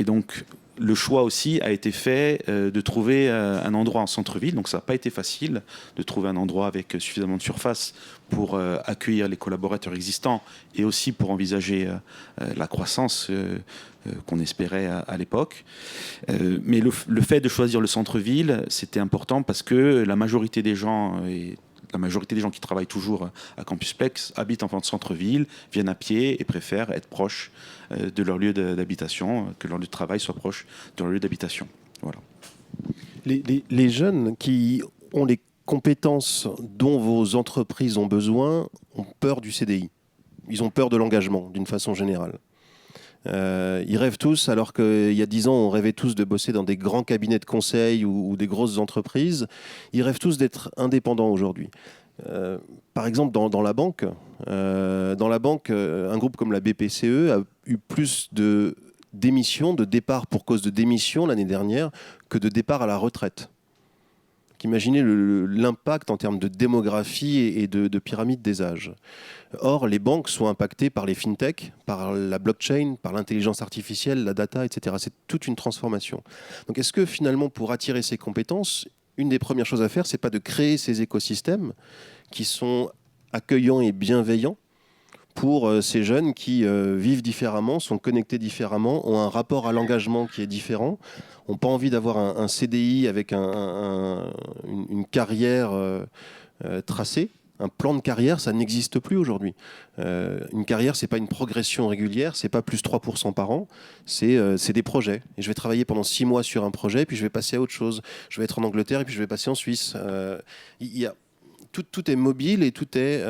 donc le choix aussi a été fait de trouver un endroit en centre-ville. Donc ça n'a pas été facile de trouver un endroit avec suffisamment de surface pour accueillir les collaborateurs existants et aussi pour envisager la croissance qu'on espérait à l'époque. Mais le fait de choisir le centre-ville, c'était important parce que la majorité des gens qui travaillent toujours à Campusplex habitent en centre-ville, viennent à pied et préfèrent être proches de leur lieu d'habitation, que leur lieu de travail soit proche de leur lieu d'habitation. Voilà. Les jeunes qui ont les compétences dont vos entreprises ont besoin ont peur du CDI. Ils ont peur de l'engagement, d'une façon générale. Ils rêvent tous, alors qu'il y a 10 ans, on rêvait tous de bosser dans des grands cabinets de conseil ou des grosses entreprises. Ils rêvent tous d'être indépendants aujourd'hui. Par exemple, dans la banque, un groupe comme la BPCE a eu plus de démissions, de départs pour cause de démission l'année dernière que de départs à la retraite. Imaginez l'impact en termes de démographie et de pyramide des âges. Or, les banques sont impactées par les fintech, par la blockchain, par l'intelligence artificielle, la data, etc. C'est toute une transformation. Donc, est-ce que finalement, pour attirer ces compétences, une des premières choses à faire, c'est pas de créer ces écosystèmes qui sont accueillants et bienveillants pour ces jeunes qui vivent différemment, sont connectés différemment, ont un rapport à l'engagement qui est différent, n'ont pas envie d'avoir un CDI avec une carrière tracée. Un plan de carrière, ça n'existe plus aujourd'hui. Une carrière, c'est pas une progression régulière, c'est pas plus 3% par an, c'est des projets. Et je vais travailler pendant 6 mois sur un projet, puis je vais passer à autre chose. Je vais être en Angleterre et puis je vais passer en Suisse. Tout est mobile et tout est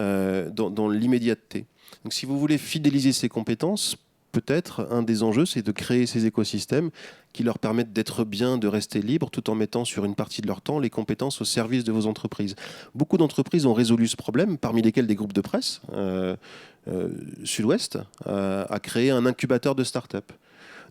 dans l'immédiateté. Donc si vous voulez fidéliser ces compétences, peut-être un des enjeux, c'est de créer ces écosystèmes qui leur permettent d'être bien, de rester libres, tout en mettant sur une partie de leur temps les compétences au service de vos entreprises. Beaucoup d'entreprises ont résolu ce problème, parmi lesquelles des groupes de presse. Sud-Ouest a créé un incubateur de start-up.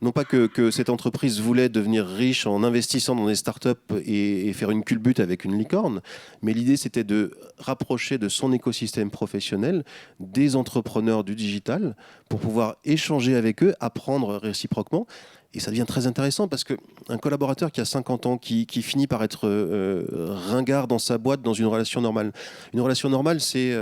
Non pas que cette entreprise voulait devenir riche en investissant dans des startups et faire une culbute avec une licorne, mais l'idée c'était de rapprocher de son écosystème professionnel des entrepreneurs du digital pour pouvoir échanger avec eux, apprendre réciproquement. Et ça devient très intéressant parce qu'un collaborateur qui a 50 ans, qui finit par être ringard dans sa boîte dans une relation normale. Une relation normale, c'est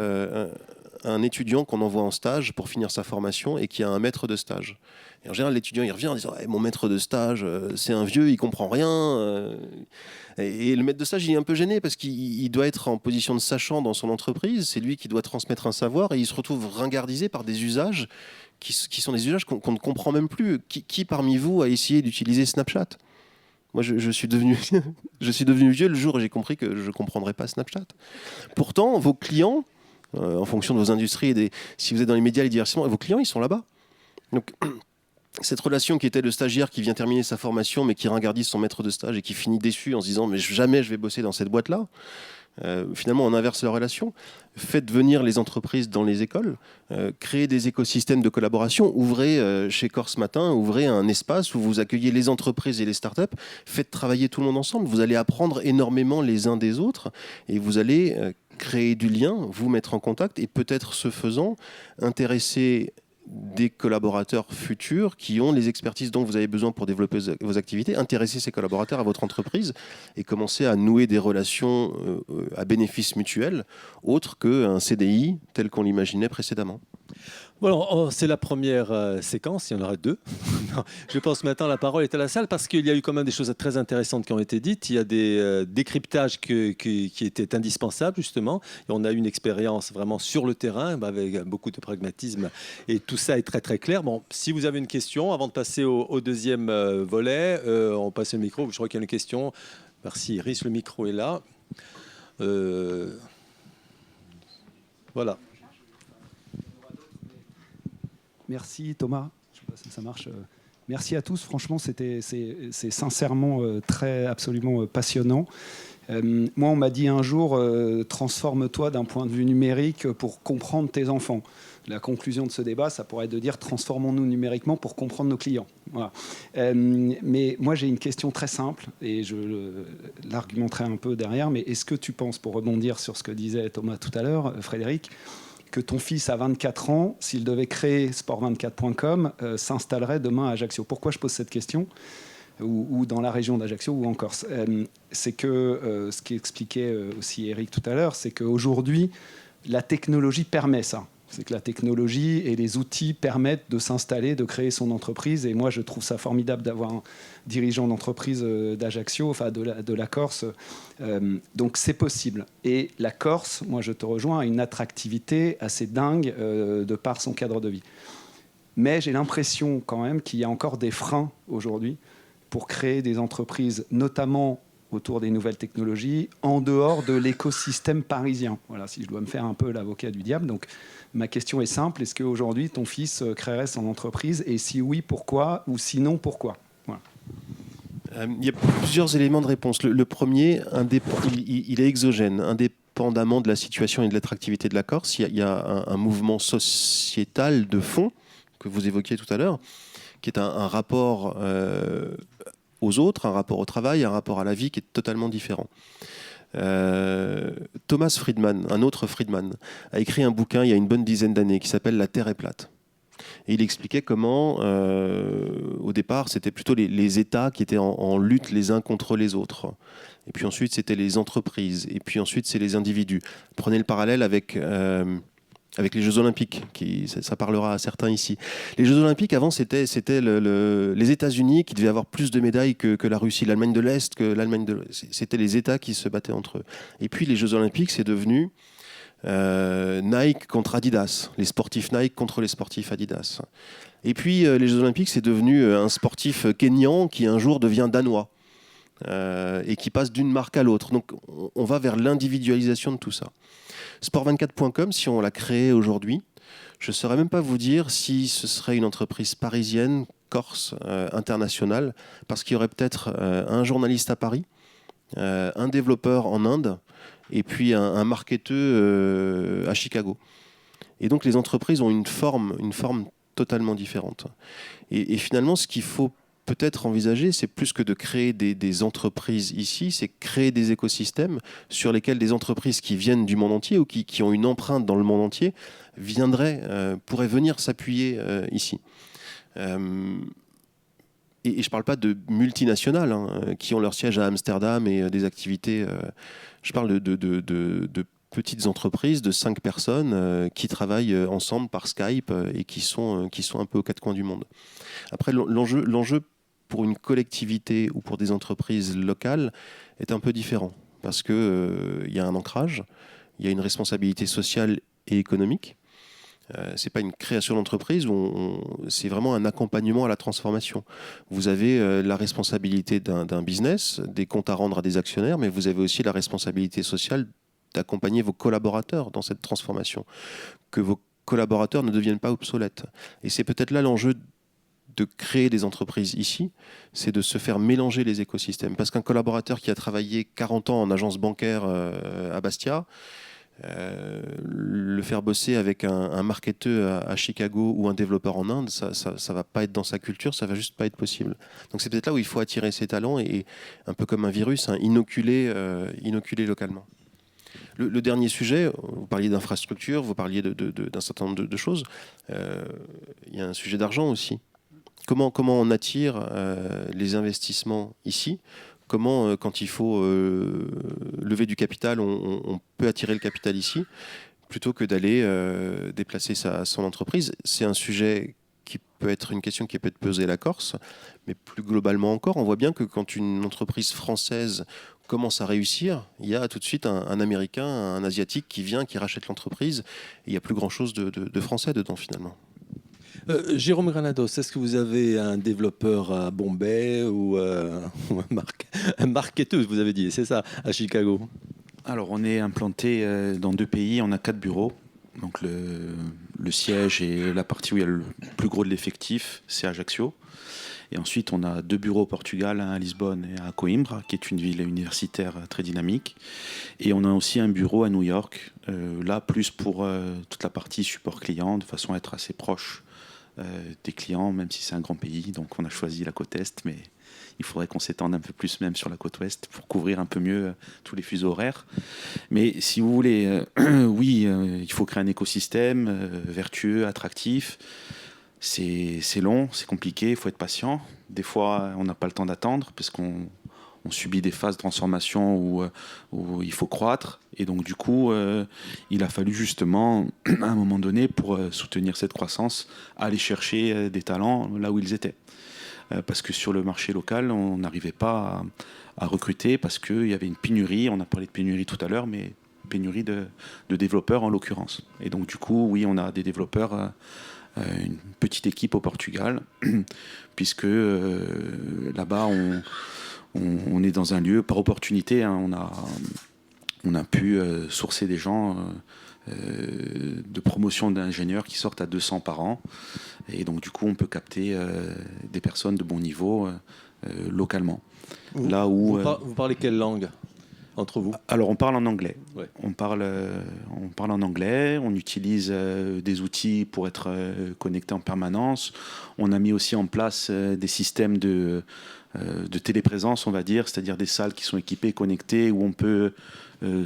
un étudiant qu'on envoie en stage pour finir sa formation et qui a un maître de stage. Et en général, l'étudiant il revient en disant mon maître de stage, c'est un vieux, il comprend rien. Et le maître de stage, il est un peu gêné parce qu'il doit être en position de sachant dans son entreprise. C'est lui qui doit transmettre un savoir et il se retrouve ringardisé par des usages qui sont des usages qu'on ne comprend même plus. Qui parmi vous a essayé d'utiliser Snapchat ? Moi, je suis devenu vieux le jour où j'ai compris que je ne comprendrais pas Snapchat. Pourtant, vos clients, en fonction de vos industries, si vous êtes dans les médias et les divertissements, vos clients, ils sont là-bas. Donc, cette relation qui était le stagiaire qui vient terminer sa formation, mais qui ringardise son maître de stage et qui finit déçu en se disant « mais jamais je vais bosser dans cette boîte-là », finalement, on inverse la relation. Faites venir les entreprises dans les écoles, créez des écosystèmes de collaboration, ouvrez chez Corse Matin, ouvrez un espace où vous accueillez les entreprises et les startups, faites travailler tout le monde ensemble. Vous allez apprendre énormément les uns des autres et vous allez créer du lien, vous mettre en contact et peut-être ce faisant, intéresser des collaborateurs futurs qui ont les expertises dont vous avez besoin pour développer vos activités, intéresser ces collaborateurs à votre entreprise et commencer à nouer des relations à bénéfice mutuel autres qu'un CDI tel qu'on l'imaginait précédemment. Voilà, c'est la première séquence, il y en aura 2. Je pense maintenant la parole est à la salle parce qu'il y a eu quand même des choses très intéressantes qui ont été dites. Il y a des décryptages qui étaient indispensables justement. Et on a eu une expérience vraiment sur le terrain avec beaucoup de pragmatisme et tout ça est très très clair. Bon, si vous avez une question, avant de passer au deuxième volet, on passe le micro. Je crois qu'il y a une question. Merci Iris, le micro est là. Voilà. Merci Thomas, je sais pas si ça marche. Merci à tous, franchement c'est sincèrement absolument passionnant. Moi on m'a dit un jour, transforme-toi d'un point de vue numérique pour comprendre tes enfants. La conclusion de ce débat, ça pourrait être de dire transformons-nous numériquement pour comprendre nos clients. Voilà. Mais moi j'ai une question très simple et je l'argumenterai un peu derrière, mais est-ce que tu penses, pour rebondir sur ce que disait Thomas tout à l'heure, Frédéric, que ton fils à 24 ans, s'il devait créer sport24.com, s'installerait demain à Ajaccio. Pourquoi je pose cette question ? Ou dans la région d'Ajaccio ou en Corse. C'est que, ce qu'expliquait aussi Eric tout à l'heure, c'est qu'aujourd'hui, la technologie permet ça. C'est que la technologie et les outils permettent de s'installer, de créer son entreprise. Et moi, je trouve ça formidable d'avoir un dirigeant d'entreprise d'Ajaccio, enfin de la Corse. Donc, c'est possible. Et la Corse, moi, je te rejoins, a une attractivité assez dingue de par son cadre de vie. Mais j'ai l'impression quand même qu'il y a encore des freins aujourd'hui pour créer des entreprises, notamment autour des nouvelles technologies en dehors de l'écosystème parisien. Voilà, si je dois me faire un peu l'avocat du diable. Donc, ma question est simple. Est-ce qu'aujourd'hui, ton fils créerait son entreprise? Et si oui, pourquoi? Ou sinon, pourquoi? Voilà. Il y a plusieurs éléments de réponse. Le premier, il est exogène, indépendamment de la situation et de l'attractivité de la Corse. Il y a un mouvement sociétal de fond que vous évoquiez tout à l'heure, qui est un rapport aux autres, un rapport au travail, un rapport à la vie qui est totalement différent. Thomas Friedman, un autre Friedman, a écrit un bouquin il y a une bonne dizaine d'années qui s'appelle « La Terre est plate ». Et il expliquait comment, au départ, c'était plutôt les États qui étaient en lutte les uns contre les autres. Et puis ensuite, c'était les entreprises. Et puis ensuite, c'est les individus. Prenez le parallèle avec les Jeux Olympiques, ça parlera à certains ici. Les Jeux Olympiques, avant, c'était les États-Unis qui devaient avoir plus de médailles que la Russie, l'Allemagne de l'Est, que l'Allemagne de l'Ouest. C'était les États qui se battaient entre eux. Et puis, les Jeux Olympiques, c'est devenu Nike contre Adidas, les sportifs Nike contre les sportifs Adidas. Et puis les Jeux Olympiques, c'est devenu un sportif kényan qui un jour devient danois et qui passe d'une marque à l'autre. Donc on va vers l'individualisation de tout ça. Sport24.com, si on l'a créé aujourd'hui, je ne saurais même pas vous dire si ce serait une entreprise parisienne, corse, internationale, parce qu'il y aurait peut-être un journaliste à Paris, un développeur en Inde, et puis un marketeur à Chicago. Et donc les entreprises ont une forme totalement différente. Et finalement, ce qu'il faut peut-être envisager, c'est plus que de créer des entreprises ici, c'est créer des écosystèmes sur lesquels des entreprises qui viennent du monde entier ou qui ont une empreinte dans le monde entier pourraient venir s'appuyer ici. Et je ne parle pas de multinationales qui ont leur siège à Amsterdam et des activités... je parle de petites entreprises de 5 personnes qui travaillent ensemble par Skype et qui sont un peu aux quatre coins du monde. Après, l'enjeu pour une collectivité ou pour des entreprises locales est un peu différent parce qu'il y a un ancrage, il y a une responsabilité sociale et économique. Ce n'est pas une création d'entreprise, c'est vraiment un accompagnement à la transformation. Vous avez la responsabilité d'un business, des comptes à rendre à des actionnaires, mais vous avez aussi la responsabilité sociale d'accompagner vos collaborateurs dans cette transformation, que vos collaborateurs ne deviennent pas obsolètes. Et c'est peut-être là l'enjeu de créer des entreprises ici, c'est de se faire mélanger les écosystèmes. Parce qu'un collaborateur qui a travaillé 40 ans en agence bancaire à Bastia, le faire bosser avec un marketeur à Chicago ou un développeur en Inde, ça va pas être dans sa culture, ça va juste pas être possible. Donc c'est peut-être là où il faut attirer ses talents et un peu comme un virus, inoculer localement. Le dernier sujet, vous parliez d'infrastructure, vous parliez d'un certain nombre de choses. Il y a un sujet d'argent aussi. Comment on attire les investissements ici? Comment, quand il faut lever du capital, on peut attirer le capital ici, plutôt que d'aller déplacer son entreprise? C'est un sujet qui peut être une question qui peut être posée à la Corse, mais plus globalement encore, on voit bien que quand une entreprise française commence à réussir, il y a tout de suite un Américain, un Asiatique qui vient, qui rachète l'entreprise, et il n'y a plus grand-chose de français dedans finalement. Jérôme Granados, est-ce que vous avez un développeur à Bombay ou un marketeur, vous avez dit, c'est ça, à Chicago? Alors, on est implanté dans 2 pays, on a 4 bureaux. Donc, le siège et la partie où il y a le plus gros de l'effectif, c'est Ajaccio. Et ensuite, on a 2 bureaux au Portugal, un à Lisbonne et à Coimbra, qui est une ville universitaire très dynamique. Et on a aussi un bureau à New York, là, plus pour toute la partie support client, de façon à être assez proche des clients, même si c'est un grand pays. Donc, on a choisi la côte Est, mais il faudrait qu'on s'étende un peu plus même sur la côte Ouest pour couvrir un peu mieux tous les fuseaux horaires. Mais si vous voulez, oui, il faut créer un écosystème vertueux, attractif. C'est long, c'est compliqué, il faut être patient. Des fois, on n'a pas le temps d'attendre parce qu'on subit des phases de transformation où il faut croître. Et donc, du coup, il a fallu justement, à un moment donné, pour soutenir cette croissance, aller chercher des talents là où ils étaient. Parce que sur le marché local, on n'arrivait pas à recruter parce qu'il y avait une pénurie. On a parlé de pénurie tout à l'heure, mais pénurie de développeurs en l'occurrence. Et donc, du coup, oui, on a des développeurs... une petite équipe au Portugal, puisque là-bas, on est dans un lieu par opportunité. Hein, on a pu sourcer des gens de promotion d'ingénieurs qui sortent à 200 par an. Et donc, du coup, on peut capter des personnes de bon niveau localement. Vous parlez quelle langue entre vous? Alors, on parle en anglais. Ouais. On parle en anglais. On utilise des outils pour être connecté en permanence. On a mis aussi en place des systèmes de téléprésence, on va dire, c'est-à-dire des salles qui sont équipées, connectées, où on peut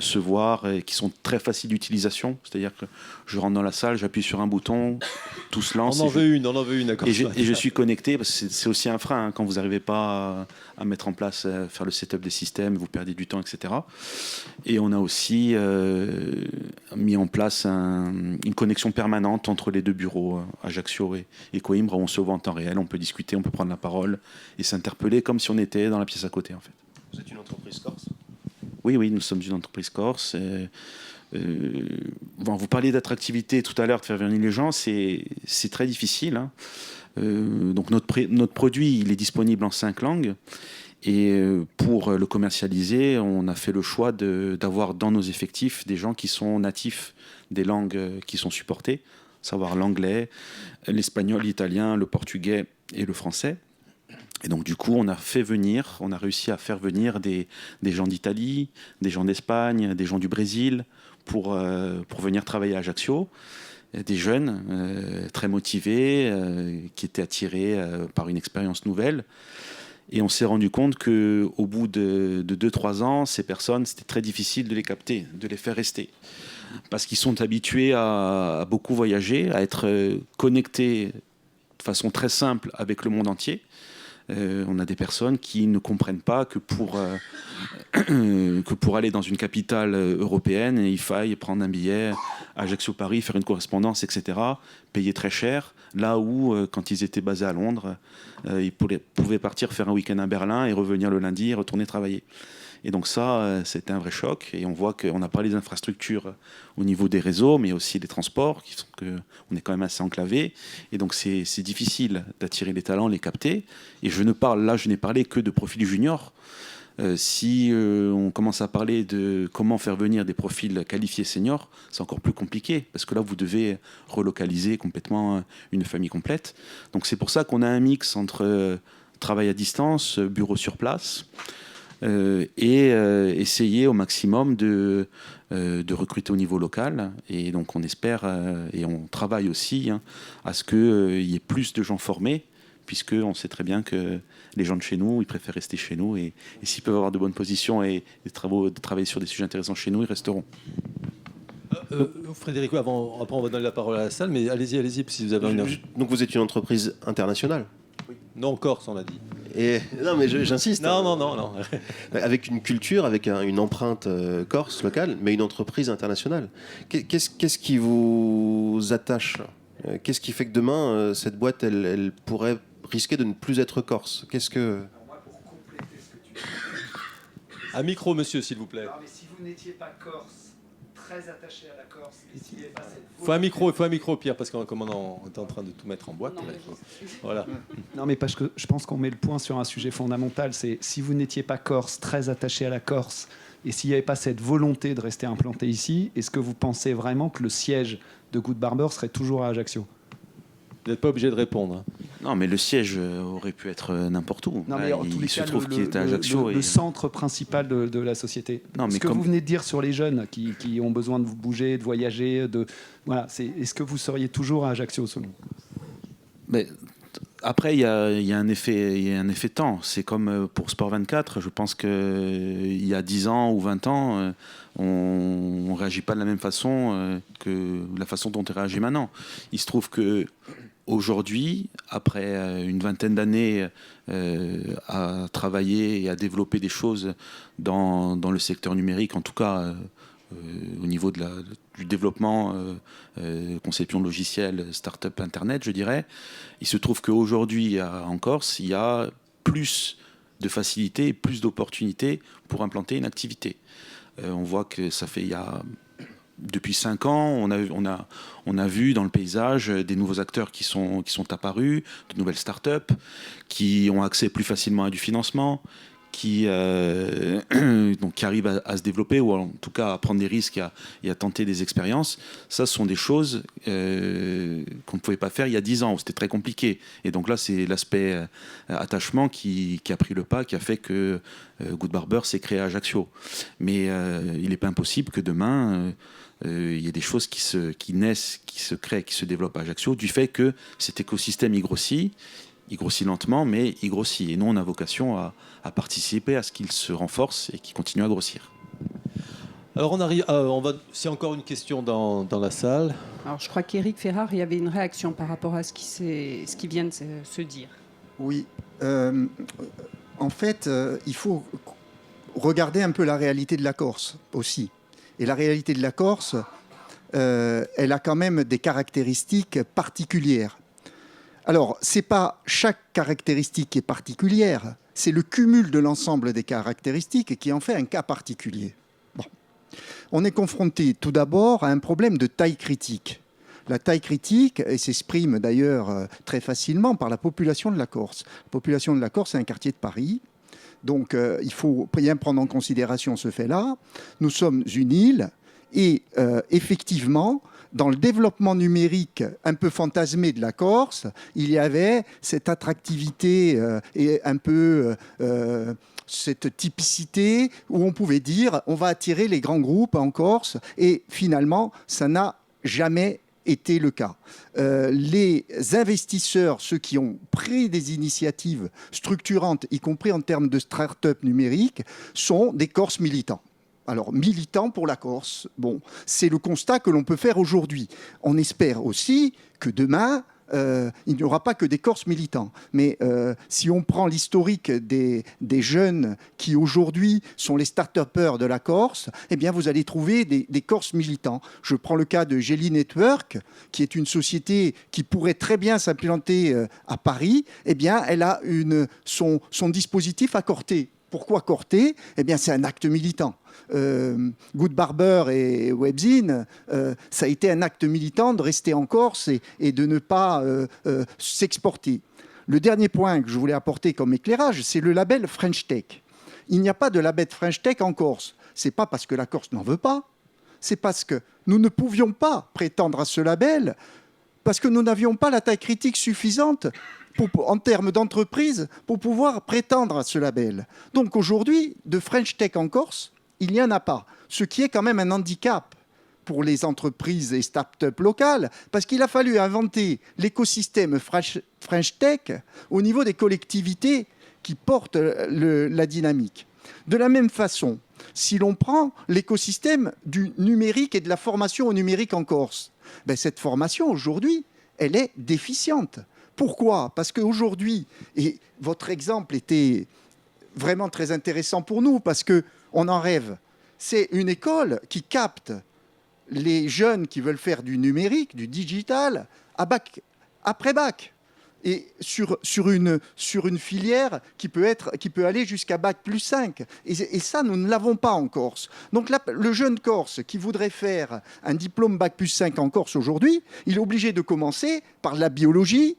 se voir et qui sont très faciles d'utilisation. C'est-à-dire que je rentre dans la salle, j'appuie sur un bouton, tout se lance. On en veut une, d'accord. Et je suis connecté, parce que c'est aussi un frein, hein, quand vous n'arrivez pas à mettre en place, faire le setup des systèmes, vous perdez du temps, etc. Et on a aussi mis en place une connexion permanente entre les deux bureaux, Ajaccio et Coimbra, où on se voit en temps réel, on peut discuter, on peut prendre la parole et s'interpeller comme si on était dans la pièce à côté, en fait. Vous êtes une entreprise corse? Oui, nous sommes une entreprise corse. Vous parliez d'attractivité tout à l'heure, de faire venir les gens, c'est très difficile. Hein. Donc notre produit, il est disponible en 5 langues. Et pour le commercialiser, on a fait le choix d'avoir dans nos effectifs des gens qui sont natifs des langues qui sont supportées, à savoir l'anglais, l'espagnol, l'italien, le portugais et le français. Et donc, du coup, on a réussi à faire venir des gens d'Italie, des gens d'Espagne, des gens du Brésil pour venir travailler à Ajaccio. Des jeunes très motivés, qui étaient attirés par une expérience nouvelle. Et on s'est rendu compte qu'au bout de 2-3 ans, ces personnes, c'était très difficile de les capter, de les faire rester. Parce qu'ils sont habitués à beaucoup voyager, à être connectés de façon très simple avec le monde entier. On a des personnes qui ne comprennent pas que pour aller dans une capitale européenne, il faille prendre un billet à Ajaccio-Paris, faire une correspondance, etc., payer très cher, là où, quand ils étaient basés à Londres, ils pouvaient partir faire un week-end à Berlin et revenir le lundi et retourner travailler. Et donc ça, c'était un vrai choc. Et on voit qu'on a parlé des infrastructures au niveau des réseaux, mais aussi des transports, on est quand même assez enclavé. Et donc c'est difficile d'attirer les talents, les capter. Et je n'ai parlé que de profils juniors. Si on commence à parler de comment faire venir des profils qualifiés seniors, c'est encore plus compliqué, parce que là, vous devez relocaliser complètement une famille complète. Donc c'est pour ça qu'on a un mix entre travail à distance, bureau sur place, et essayer au maximum de recruter au niveau local. Et donc on espère, et on travaille aussi à ce qu'il y ait plus de gens formés, puisqu'on sait très bien que les gens de chez nous, ils préfèrent rester chez nous, et s'ils peuvent avoir de bonnes positions et travailler sur des sujets intéressants chez nous, ils resteront. Frédéric, après on va donner la parole à la salle, mais allez-y, si vous avez une... Donc vous êtes une entreprise internationale? Non, Corse, on a dit. Non, mais j'insiste. Non. Avec une culture, avec une empreinte corse, locale, mais une entreprise internationale. Qu'est-ce qui vous attache? Qu'est-ce qui fait que demain, cette boîte, elle pourrait risquer de ne plus être corse? Un micro, monsieur, s'il vous plaît. Non, mais si vous n'étiez pas corse, très attaché à la Corse, et s'il n'y avait pas cette Il faut un micro, Pierre, parce qu'on est en train de tout mettre en boîte. Voilà. Non, mais parce que je pense qu'on met le point sur un sujet fondamental, c'est si vous n'étiez pas corse, très attaché à la Corse, et s'il n'y avait pas cette volonté de rester implanté ici, est-ce que vous pensez vraiment que le siège de Good Barber serait toujours à Ajaccio? Vous n'êtes pas obligé de répondre. Hein. Non, mais le siège aurait pu être n'importe où. Non, mais en tous les cas, qu'il est à Ajaccio. Le centre principal de la société. Non, mais ce que vous venez de dire sur les jeunes qui ont besoin de bouger, de voyager, voilà, est-ce que vous seriez toujours à Ajaccio selon vous? Mais après, il y a un effet temps. C'est comme pour Sport 24. Je pense qu'il y a 10 ans ou 20 ans, on ne réagit pas de la même façon que la façon dont on réagit maintenant. Il se trouve que aujourd'hui, après une vingtaine d'années à travailler et à développer des choses dans le secteur numérique, en tout cas au niveau du développement, conception de logiciels, start-up Internet, je dirais, il se trouve qu'aujourd'hui, en Corse, il y a plus de facilité et plus d'opportunités pour implanter une activité. On voit que ça fait... Depuis 5 ans, on a vu dans le paysage des nouveaux acteurs qui sont apparus, de nouvelles start-up, qui ont accès plus facilement à du financement, donc, qui arrive à se développer, ou en tout cas à prendre des risques et à tenter des expériences. Ça, ce sont des choses qu'on ne pouvait pas faire il y a 10 ans, où c'était très compliqué. Et donc là, c'est l'aspect attachement qui a pris le pas, qui a fait que Good Barber s'est créé à Ajaccio. Mais il n'est pas impossible que demain, il y ait des choses qui naissent, qui se créent, qui se développent à Ajaccio, du fait que cet écosystème, il grossit lentement, mais il grossit. Et nous, on a vocation à participer à ce qu'il se renforce et qu'il continue à grossir. Alors on arrive, c'est encore une question dans la salle. Alors je crois qu'Éric Ferrard, il y avait une réaction par rapport à ce qui vient de se dire. Oui. En fait, il faut regarder un peu la réalité de la Corse aussi. Et la réalité de la Corse, elle a quand même des caractéristiques particulières. Alors, ce n'est pas chaque caractéristique qui est particulière, c'est le cumul de l'ensemble des caractéristiques qui en fait un cas particulier. Bon. On est confronté tout d'abord à un problème de taille critique. La taille critique, elle s'exprime d'ailleurs très facilement par la population de la Corse. La population de la Corse, c'est un quartier de Paris. Donc, il faut bien prendre en considération ce fait-là. Nous sommes une île et effectivement, dans le développement numérique un peu fantasmé de la Corse, il y avait cette attractivité et un peu cette typicité où on pouvait dire on va attirer les grands groupes en Corse, et finalement, ça n'a jamais été le cas. Les investisseurs, ceux qui ont pris des initiatives structurantes, y compris en termes de start-up numérique, sont des Corses militants. Alors, militants pour la Corse, bon, c'est le constat que l'on peut faire aujourd'hui. On espère aussi que demain, il n'y aura pas que des Corses militants. Mais si on prend l'historique des jeunes qui aujourd'hui sont les start-upers de la Corse, eh bien, vous allez trouver des Corses militants. Je prends le cas de Jelly Network, qui est une société qui pourrait très bien s'implanter à Paris. Eh bien, elle a son dispositif à Corté. Pourquoi Corté ? Eh bien, c'est un acte militant. Good Barber et Webzine, ça a été un acte militant de rester en Corse et de ne pas s'exporter. Le dernier point que je voulais apporter comme éclairage, c'est le label French Tech. Il n'y a pas de label French Tech en Corse. Ce n'est pas parce que la Corse n'en veut pas, c'est parce que nous ne pouvions pas prétendre à ce label, parce que nous n'avions pas la taille critique suffisante en termes d'entreprise pour pouvoir prétendre à ce label. Donc aujourd'hui, de French Tech en Corse, il n'y en a pas. Ce qui est quand même un handicap pour les entreprises et start-up locales, parce qu'il a fallu inventer l'écosystème French Tech au niveau des collectivités qui portent la dynamique. De la même façon, si l'on prend l'écosystème du numérique et de la formation au numérique en Corse, ben cette formation aujourd'hui, elle est déficiente. Pourquoi ? Parce qu'aujourd'hui, et votre exemple était vraiment très intéressant pour nous, parce qu'on en rêve, c'est une école qui capte les jeunes qui veulent faire du numérique, du digital, après bac. Et sur une filière qui peut aller jusqu'à bac plus 5. Et ça, nous ne l'avons pas en Corse. Donc là, le jeune Corse qui voudrait faire un diplôme bac plus 5 en Corse aujourd'hui, il est obligé de commencer par la biologie,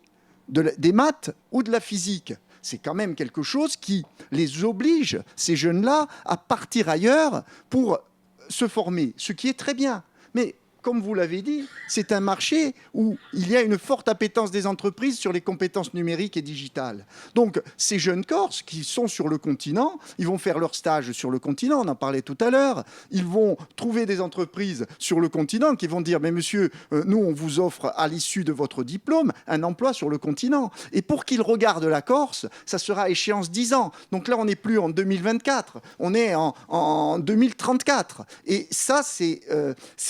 des maths ou de la physique. C'est quand même quelque chose qui les oblige, ces jeunes-là, à partir ailleurs pour se former, ce qui est très bien. Mais comme vous l'avez dit, c'est un marché où il y a une forte appétence des entreprises sur les compétences numériques et digitales. Donc, ces jeunes Corses qui sont sur le continent, ils vont faire leur stage sur le continent, on en parlait tout à l'heure, ils vont trouver des entreprises sur le continent qui vont dire « Mais monsieur, nous, on vous offre à l'issue de votre diplôme un emploi sur le continent. » Et pour qu'ils regardent la Corse, ça sera à échéance 10 ans. Donc là, on n'est plus en 2024, on est en 2034. Et ça, c'est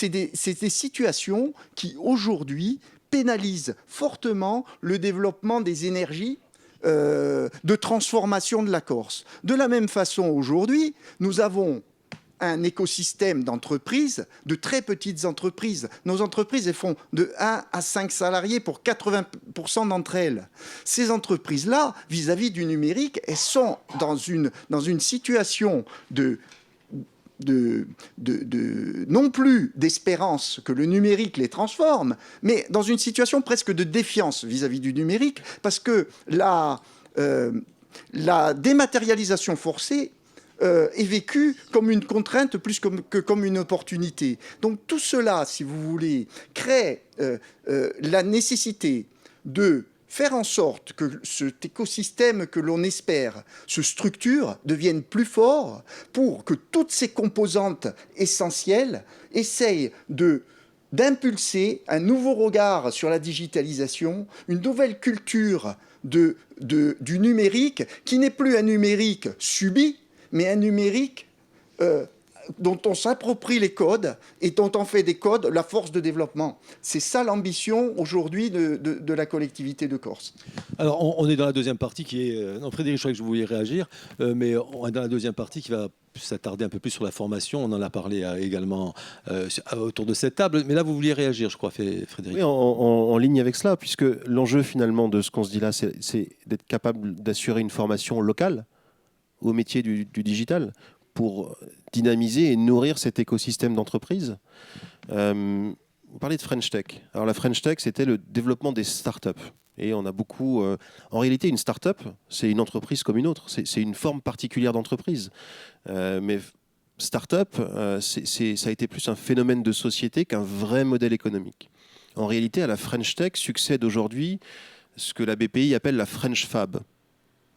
des situations qui, aujourd'hui, pénalisent fortement le développement des énergies de transformation de la Corse. De la même façon, aujourd'hui, nous avons un écosystème d'entreprises, de très petites entreprises. Nos entreprises, elles font de 1 à 5 salariés pour 80% d'entre elles. Ces entreprises-là, vis-à-vis du numérique, elles sont dans une situation non plus d'espérance que le numérique les transforme, mais dans une situation presque de défiance vis-à-vis du numérique, parce que la dématérialisation forcée est vécue comme une contrainte plus que comme une opportunité. Donc tout cela, si vous voulez, crée la nécessité de faire en sorte que cet écosystème que l'on espère se structure devienne plus fort pour que toutes ces composantes essentielles essayent d'impulser un nouveau regard sur la digitalisation, une nouvelle culture du numérique qui n'est plus un numérique subi, mais un numérique dont on s'approprie les codes et dont on fait des codes la force de développement. C'est ça l'ambition aujourd'hui de la collectivité de Corse. Alors, on est dans la deuxième partie qui est... Non, Frédéric, je crois que je voulais réagir, mais on est dans la deuxième partie qui va s'attarder un peu plus sur la formation. On en a parlé également autour de cette table. Mais là, vous vouliez réagir, je crois, Frédéric. Oui, en ligne avec cela, puisque l'enjeu finalement de ce qu'on se dit là, c'est d'être capable d'assurer une formation locale au métier du digital pour dynamiser et nourrir cet écosystème d'entreprise. Vous parlez de French Tech. Alors la French Tech, c'était le développement des startups. Et on a beaucoup... en réalité, une start-up, c'est une entreprise comme une autre. C'est une forme particulière d'entreprise. Mais start-up, ça a été plus un phénomène de société qu'un vrai modèle économique. En réalité, à la French Tech succède aujourd'hui ce que la BPI appelle la French Fab.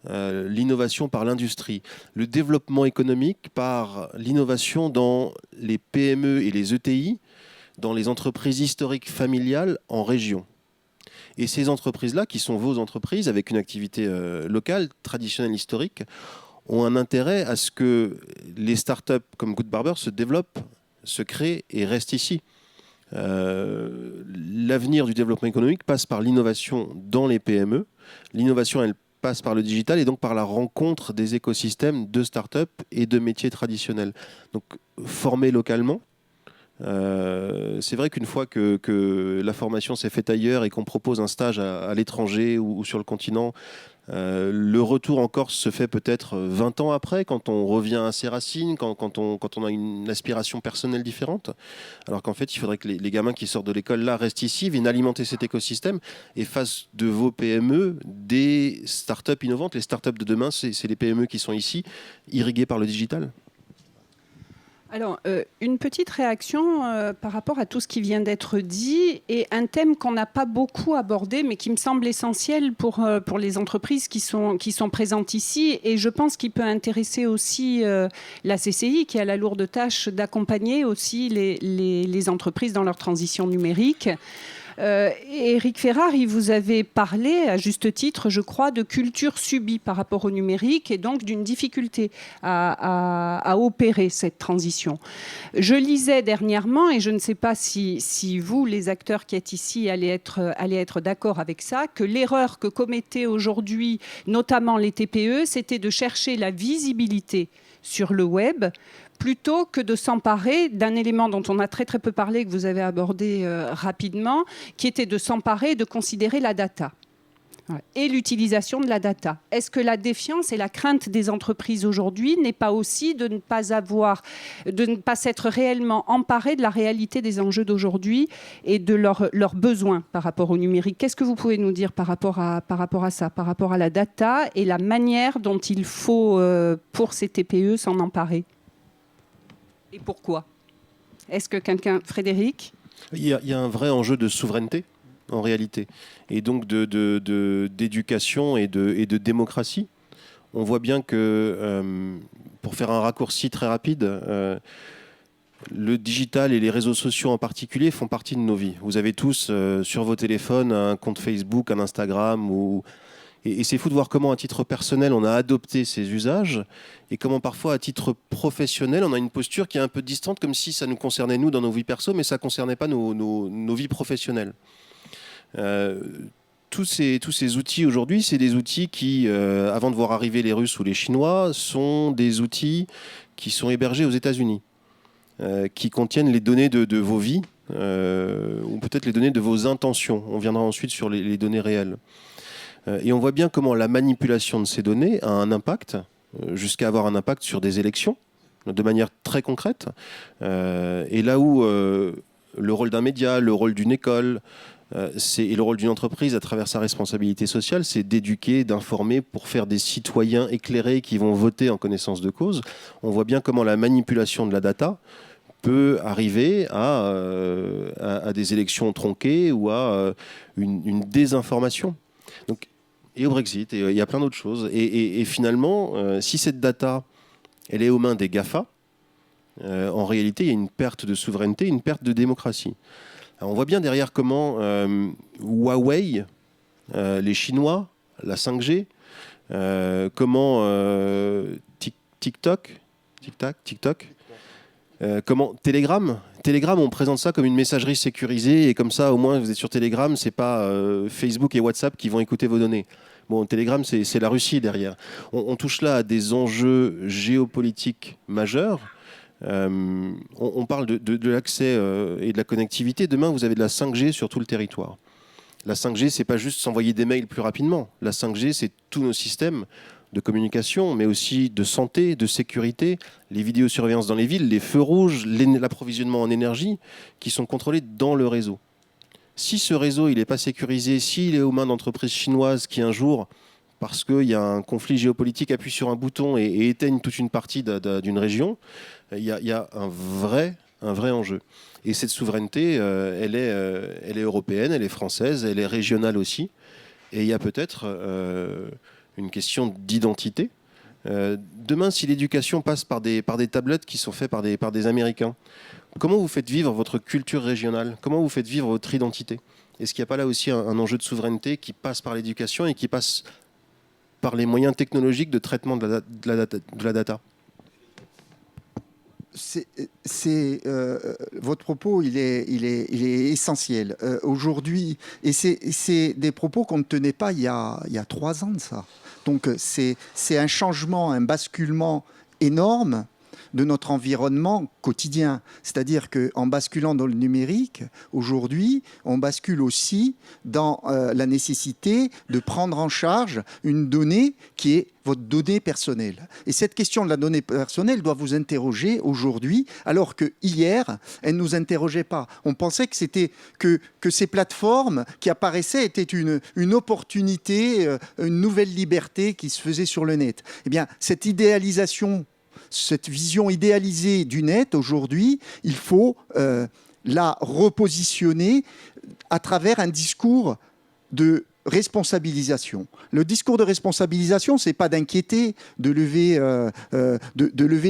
L'innovation par l'industrie, le développement économique par l'innovation dans les PME et les ETI, dans les entreprises historiques familiales en région. Et ces entreprises-là, qui sont vos entreprises avec une activité locale, traditionnelle, historique, ont un intérêt à ce que les startups comme Good Barber se développent, se créent et restent ici. L'avenir du développement économique passe par l'innovation dans les PME. L'innovation, elle passe par le digital et donc par la rencontre des écosystèmes de start-up et de métiers traditionnels. Donc, former localement. C'est vrai qu'une fois que la formation s'est faite ailleurs et qu'on propose un stage à l'étranger ou sur le continent, le retour en Corse se fait peut-être 20 ans après, quand on revient à ses racines, quand on a une aspiration personnelle différente. Alors qu'en fait, il faudrait que les gamins qui sortent de l'école là restent ici, viennent alimenter cet écosystème et fassent de vos PME des startups innovantes. Les startups de demain, c'est les PME qui sont ici, irriguées par le digital. Alors, une petite réaction par rapport à tout ce qui vient d'être dit et un thème qu'on n'a pas beaucoup abordé, mais qui me semble essentiel pour les entreprises qui sont présentes ici. Et je pense qu'il peut intéresser aussi la CCI, qui a la lourde tâche d'accompagner aussi les entreprises dans leur transition numérique. Éric Ferrari, vous avez parlé, à juste titre, je crois, de culture subie par rapport au numérique et donc d'une difficulté à opérer cette transition. Je lisais dernièrement, et je ne sais pas si vous, les acteurs qui êtes ici, allez être d'accord avec ça, que l'erreur que commettaient aujourd'hui, notamment les TPE, c'était de chercher la visibilité sur le web, plutôt que de s'emparer d'un élément dont on a très très peu parlé, que vous avez abordé rapidement, qui était de s'emparer et de considérer la data et l'utilisation de la data. Est-ce que la défiance et la crainte des entreprises aujourd'hui n'est pas aussi de ne pas s'être réellement emparé de la réalité des enjeux d'aujourd'hui et de leurs besoins par rapport au numérique? Qu'est-ce que vous pouvez nous dire par rapport à ça, par rapport à la data et la manière dont il faut, pour ces TPE, s'en emparer? Et pourquoi? Est-ce que Frédéric? Il y a un vrai enjeu de souveraineté, en réalité, et donc d'éducation et de démocratie. On voit bien que, pour faire un raccourci très rapide, le digital et les réseaux sociaux en particulier font partie de nos vies. Vous avez tous sur vos téléphones un compte Facebook, un Instagram et c'est fou de voir comment, à titre personnel, on a adopté ces usages et comment, parfois, à titre professionnel, on a une posture qui est un peu distante, comme si ça nous concernait, nous, dans nos vies perso, mais ça ne concernait pas nos vies professionnelles. Tous ces outils, aujourd'hui, c'est des outils qui, avant de voir arriver les Russes ou les Chinois, sont des outils qui sont hébergés aux États-Unis, qui contiennent les données de vos vies, ou peut-être les données de vos intentions. On viendra ensuite sur les données réelles. Et on voit bien comment la manipulation de ces données a un impact, jusqu'à avoir un impact sur des élections, de manière très concrète. Et là où le rôle d'un média, le rôle d'une école, Et le rôle d'une entreprise à travers sa responsabilité sociale, c'est d'éduquer, d'informer pour faire des citoyens éclairés qui vont voter en connaissance de cause. On voit bien comment la manipulation de la data peut arriver à des élections tronquées ou à une désinformation. Donc, et au Brexit, et il y a plein d'autres choses. Et finalement, si cette data, elle est aux mains des GAFA, en réalité, il y a une perte de souveraineté, une perte de démocratie. Alors, on voit bien derrière comment Huawei, les Chinois, la 5G, comment TikTok, comment Telegram, on présente ça comme une messagerie sécurisée et comme ça, au moins, vous êtes sur Telegram, c'est pas Facebook et WhatsApp qui vont écouter vos données. Bon, Telegram, c'est la Russie derrière. On touche là à des enjeux géopolitiques majeurs. On parle de l'accès et de la connectivité. Demain, vous avez de la 5G sur tout le territoire. La 5G, c'est pas juste s'envoyer des mails plus rapidement. La 5G, c'est tous nos systèmes de communication, mais aussi de santé, de sécurité, les vidéosurveillances dans les villes, les feux rouges, l'approvisionnement en énergie, qui sont contrôlés dans le réseau. Si ce réseau il n'est pas sécurisé, s'il est aux mains d'entreprises chinoises qui un jour, parce qu'il y a un conflit géopolitique, appuient sur un bouton et éteignent toute une partie d'une région, il y a un vrai enjeu. Et cette souveraineté, elle est européenne, elle est française, elle est régionale aussi. Et il y a peut-être une question d'identité. Demain, si l'éducation passe par des tablettes qui sont faites par des Américains, comment vous faites vivre votre culture régionale? Comment vous faites vivre votre identité? Est-ce qu'il n'y a pas là aussi un enjeu de souveraineté qui passe par l'éducation et qui passe par les moyens technologiques de traitement de la data? Votre propos, il est essentiel. Aujourd'hui, et c'est des propos qu'on ne tenait pas il y a 3 ans de ça. Donc c'est un changement, un basculement énorme de notre environnement quotidien. C'est-à-dire qu'en basculant dans le numérique, aujourd'hui, on bascule aussi dans la nécessité de prendre en charge une donnée qui est votre donnée personnelle. Et cette question de la donnée personnelle doit vous interroger aujourd'hui, alors que hier, elle ne nous interrogeait pas. On pensait que ces plateformes qui apparaissaient étaient une opportunité, une nouvelle liberté qui se faisait sur le net. Eh bien, cette idéalisation, cette vision idéalisée du net, aujourd'hui, il faut la repositionner à travers un discours de responsabilisation. Le discours de responsabilisation, c'est pas d'inquiéter, de lever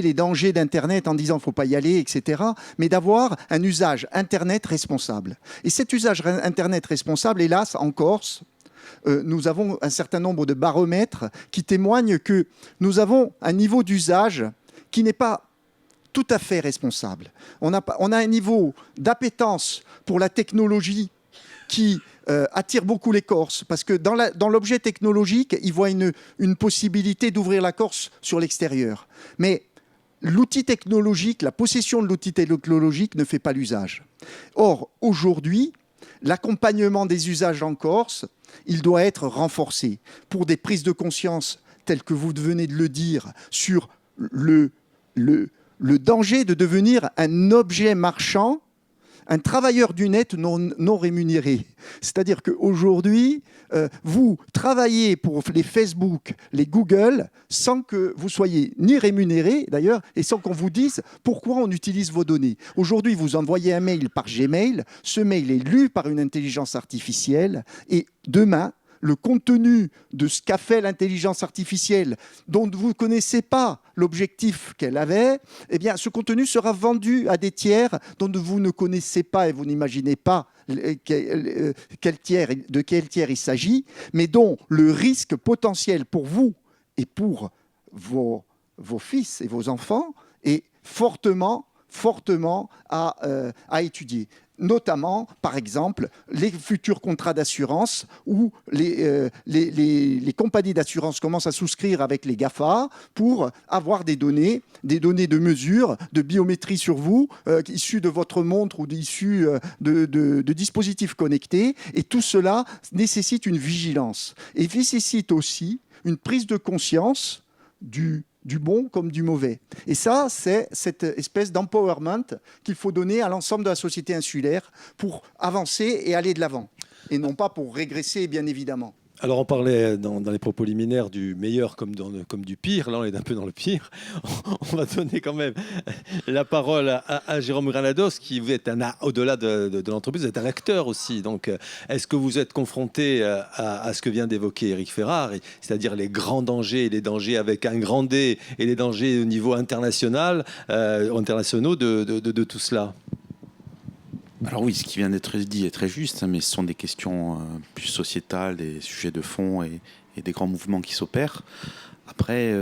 les dangers d'Internet en disant faut pas y aller, etc., mais d'avoir un usage Internet responsable. Et cet usage Internet responsable, hélas, en Corse, nous avons un certain nombre de baromètres qui témoignent que nous avons un niveau d'usage qui n'est pas tout à fait responsable. On a un niveau d'appétence pour la technologie qui attire beaucoup les Corses, parce que dans l'objet technologique, ils voient une possibilité d'ouvrir la Corse sur l'extérieur. Mais l'outil technologique, la possession de l'outil technologique ne fait pas l'usage. Or, aujourd'hui, l'accompagnement des usages en Corse, il doit être renforcé pour des prises de conscience telles que vous venez de le dire sur le danger de devenir un objet marchand, un travailleur du net non rémunéré. C'est-à-dire qu'aujourd'hui, vous travaillez pour les Facebook, les Google, sans que vous soyez ni rémunéré, d'ailleurs, et sans qu'on vous dise pourquoi on utilise vos données. Aujourd'hui, vous envoyez un mail par Gmail, ce mail est lu par une intelligence artificielle, et demain, le contenu de ce qu'a fait l'intelligence artificielle, dont vous ne connaissez pas l'objectif qu'elle avait, eh bien, ce contenu sera vendu à des tiers dont vous ne connaissez pas et vous n'imaginez pas de quel tiers il s'agit, mais dont le risque potentiel pour vous et pour vos fils et vos enfants est fortement à étudier. Notamment, par exemple, les futurs contrats d'assurance où les compagnies d'assurance commencent à souscrire avec les GAFA pour avoir des données de mesure, de biométrie sur vous, issues de votre montre ou issues de dispositifs connectés. Et tout cela nécessite une vigilance et nécessite aussi une prise de conscience du bon comme du mauvais. Et ça, c'est cette espèce d'empowerment qu'il faut donner à l'ensemble de la société insulaire pour avancer et aller de l'avant. et non pas pour régresser, bien évidemment. Alors on parlait dans les propos liminaires du meilleur comme du pire. Là, on est un peu dans le pire. On va donner quand même la parole à Jérôme Granados, qui vous êtes au-delà de l'entreprise, vous êtes un acteur aussi. Donc, est-ce que vous êtes confronté à ce que vient d'évoquer Eric Ferrard, c'est-à-dire les grands dangers et les dangers avec un grand D et les dangers au niveau internationaux de tout cela? Alors oui, ce qui vient d'être dit est très juste, mais ce sont des questions plus sociétales, des sujets de fond et des grands mouvements qui s'opèrent. Après,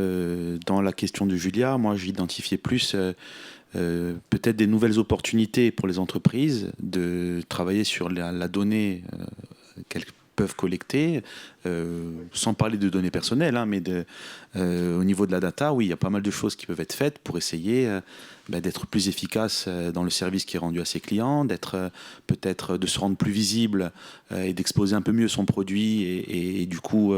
dans la question de Julia, moi j'identifiais plus peut-être des nouvelles opportunités pour les entreprises de travailler sur la donnée qu'elles peuvent collecter, sans parler de données personnelles, hein, mais au niveau de la data, oui, il y a pas mal de choses qui peuvent être faites pour essayer d'être plus efficace dans le service qui est rendu à ses clients, peut-être de se rendre plus visible et d'exposer un peu mieux son produit et du coup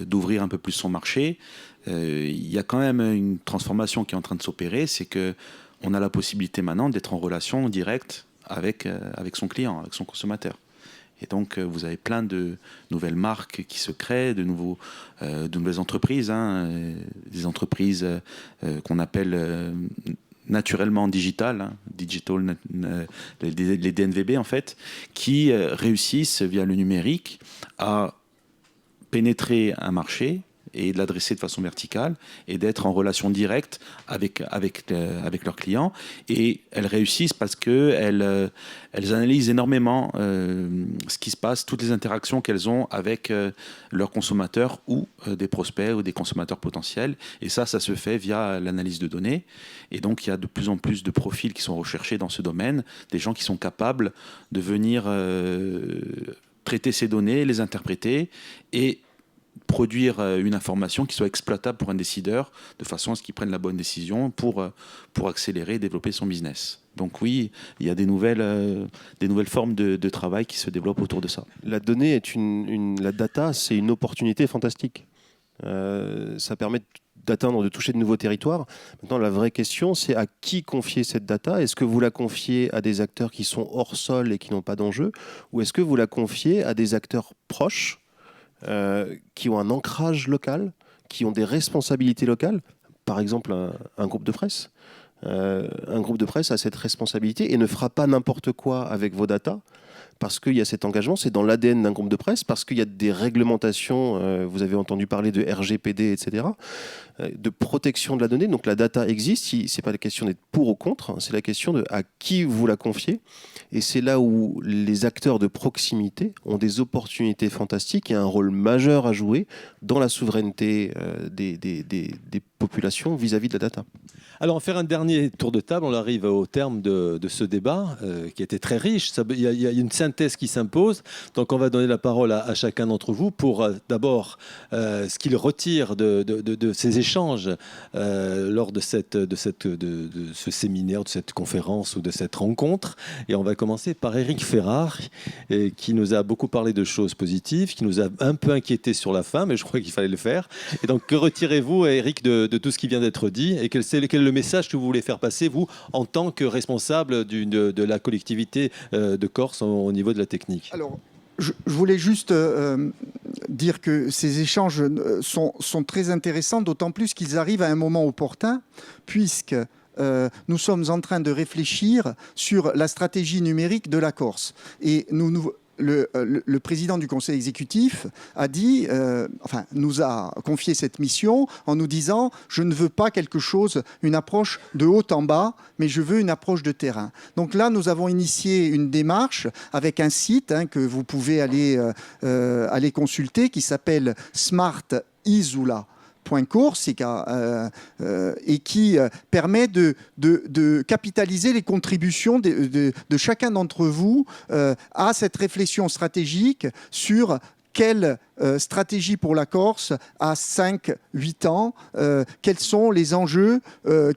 d'ouvrir un peu plus son marché. Il y a quand même une transformation qui est en train de s'opérer, c'est que on a la possibilité maintenant d'être en relation directe avec son client, avec son consommateur. Et donc, vous avez plein de nouvelles marques qui se créent, de nouvelles entreprises, hein, des entreprises qu'on appelle naturellement digitales, hein, les DNVB en fait, qui réussissent via le numérique à pénétrer un marché et de l'adresser de façon verticale et d'être en relation directe avec leurs clients. Et elles réussissent parce qu'elles analysent énormément ce qui se passe, toutes les interactions qu'elles ont avec leurs consommateurs ou des prospects ou des consommateurs potentiels. Et ça se fait via l'analyse de données. Et donc, il y a de plus en plus de profils qui sont recherchés dans ce domaine, des gens qui sont capables de venir traiter ces données, les interpréter et produire une information qui soit exploitable pour un décideur de façon à ce qu'il prenne la bonne décision pour accélérer et développer son business. Donc oui, il y a des nouvelles formes de travail qui se développent autour de ça. La donnée est la data, c'est une opportunité fantastique. Ça permet d'atteindre, de toucher de nouveaux territoires. Maintenant, la vraie question, c'est à qui confier cette data? Est-ce que vous la confiez à des acteurs qui sont hors sol et qui n'ont pas d'enjeu? Ou est-ce que vous la confiez à des acteurs proches qui ont un ancrage local, qui ont des responsabilités locales, par exemple un groupe de presse. Un groupe de presse a cette responsabilité et ne fera pas n'importe quoi avec vos datas, parce qu'il y a cet engagement, c'est dans l'ADN d'un groupe de presse, parce qu'il y a des réglementations, vous avez entendu parler de RGPD, etc., de protection de la donnée. Donc la data existe, ce n'est pas la question d'être pour ou contre, c'est la question de à qui vous la confiez. Et c'est là où les acteurs de proximité ont des opportunités fantastiques et un rôle majeur à jouer dans la souveraineté des populations vis-à-vis de la data. Alors, on va faire un dernier tour de table. On arrive au terme de ce débat qui était très riche. Il y a une synthèse qui s'impose. Donc, on va donner la parole à chacun d'entre vous pour d'abord ce qu'il retire de ces échanges lors de ce séminaire, de cette conférence ou de cette rencontre. Et on va commencer par Eric Ferrard, qui nous a beaucoup parlé de choses positives, qui nous a un peu inquiétés sur la fin, mais je crois qu'il fallait le faire. Et donc, que retirez-vous, Eric, de tout ce qui vient d'être dit, et quel est le message que vous voulez faire passer, vous, en tant que responsable de la collectivité de Corse au niveau de la technique? Alors, je voulais juste dire que ces échanges sont très intéressants, d'autant plus qu'ils arrivent à un moment opportun, puisque nous sommes en train de réfléchir sur la stratégie numérique de la Corse. Et le président du conseil exécutif a dit, nous a confié cette mission en nous disant « Je ne veux pas une approche de haut en bas, mais je veux une approche de terrain ». Donc là, nous avons initié une démarche avec un site que vous pouvez aller consulter qui s'appelle smartisula.com. Et qui permet de capitaliser les contributions de chacun d'entre vous à cette réflexion stratégique sur quelle stratégie pour la Corse à 5-8 ans, quels sont les enjeux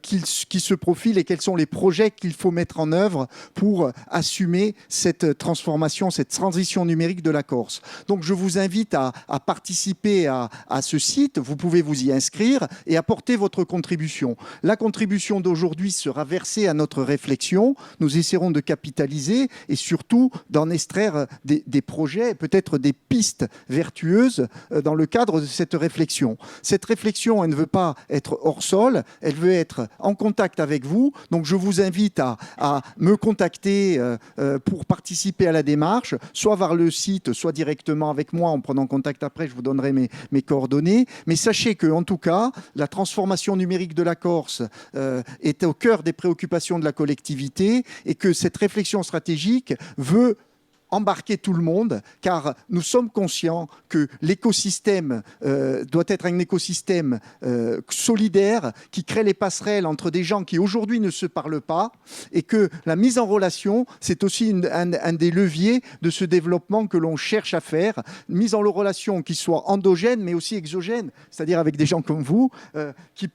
qui se profilent et quels sont les projets qu'il faut mettre en œuvre pour assumer cette transformation, cette transition numérique de la Corse. Donc je vous invite à participer à ce site, vous pouvez vous y inscrire et apporter votre contribution. La contribution d'aujourd'hui sera versée à notre réflexion, nous essaierons de capitaliser et surtout d'en extraire des projets, peut-être des pistes vertueuses dans le cadre de cette réflexion. Cette réflexion, elle ne veut pas être hors sol, elle veut être en contact avec vous. Donc je vous invite à me contacter pour participer à la démarche, soit vers le site, soit directement avec moi en prenant contact après, je vous donnerai mes coordonnées. Mais sachez qu'en tout cas, la transformation numérique de la Corse est au cœur des préoccupations de la collectivité et que cette réflexion stratégique veut embarquer tout le monde, car nous sommes conscients que l'écosystème doit être un écosystème solidaire qui crée les passerelles entre des gens qui aujourd'hui ne se parlent pas et que la mise en relation, c'est aussi un des leviers de ce développement que l'on cherche à faire, une mise en relation qui soit endogène mais aussi exogène, c'est-à-dire avec des gens comme vous qui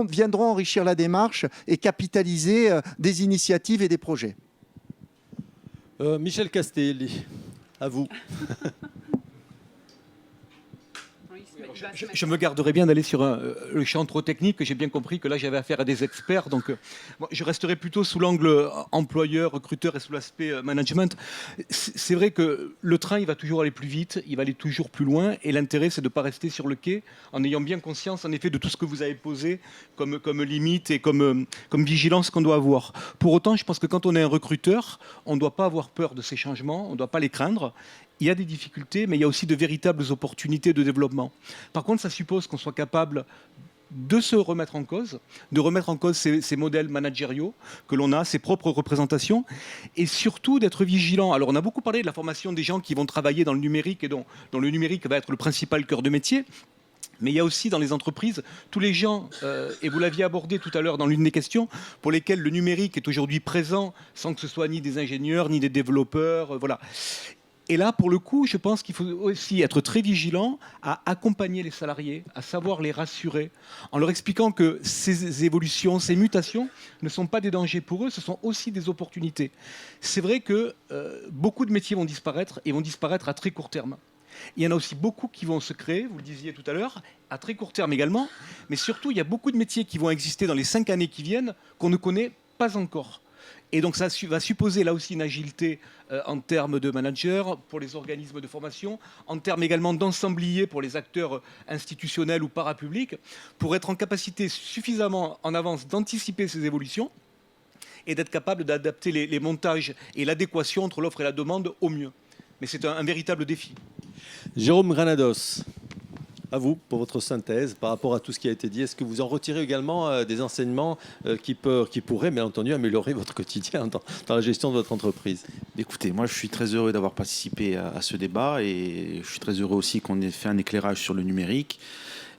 viendront enrichir la démarche et capitaliser des initiatives et des projets. Michel Castelli, à vous. Je me garderai bien d'aller sur le champ trop technique, que j'ai bien compris que là j'avais affaire à des experts, donc je resterai plutôt sous l'angle employeur, recruteur et sous l'aspect management. C'est vrai que le train il va toujours aller plus vite, il va aller toujours plus loin, et l'intérêt c'est de ne pas rester sur le quai en ayant bien conscience en effet de tout ce que vous avez posé comme limite et comme vigilance qu'on doit avoir. Pour autant, je pense que quand on est un recruteur, on ne doit pas avoir peur de ces changements, on ne doit pas les craindre. Il y a des difficultés, mais il y a aussi de véritables opportunités de développement. Par contre, ça suppose qu'on soit capable de se remettre en cause, de remettre en cause ces modèles managériaux que l'on a, ses propres représentations, et surtout d'être vigilant. Alors, on a beaucoup parlé de la formation des gens qui vont travailler dans le numérique et dont le numérique va être le principal cœur de métier. Mais il y a aussi dans les entreprises tous les gens, et vous l'aviez abordé tout à l'heure dans l'une des questions, pour lesquels le numérique est aujourd'hui présent sans que ce soit ni des ingénieurs, ni des développeurs, voilà. Et là, pour le coup, je pense qu'il faut aussi être très vigilant à accompagner les salariés, à savoir les rassurer, en leur expliquant que ces évolutions, ces mutations ne sont pas des dangers pour eux, ce sont aussi des opportunités. C'est vrai que beaucoup de métiers vont disparaître et vont disparaître à très court terme. Il y en a aussi beaucoup qui vont se créer, vous le disiez tout à l'heure, à très court terme également, mais surtout, il y a beaucoup de métiers qui vont exister dans les 5 années qui viennent qu'on ne connaît pas encore. Et donc ça va supposer là aussi une agilité en termes de manager pour les organismes de formation, en termes également d'ensembliers pour les acteurs institutionnels ou parapublics, pour être en capacité suffisamment en avance d'anticiper ces évolutions et d'être capable d'adapter les montages et l'adéquation entre l'offre et la demande au mieux. Mais c'est un véritable défi. Jérôme Granados, à vous pour votre synthèse par rapport à tout ce qui a été dit. Est-ce que vous en retirez également des enseignements qui pourraient, bien entendu, améliorer votre quotidien dans la gestion de votre entreprise? Écoutez, moi je suis très heureux d'avoir participé à ce débat et je suis très heureux aussi qu'on ait fait un éclairage sur le numérique.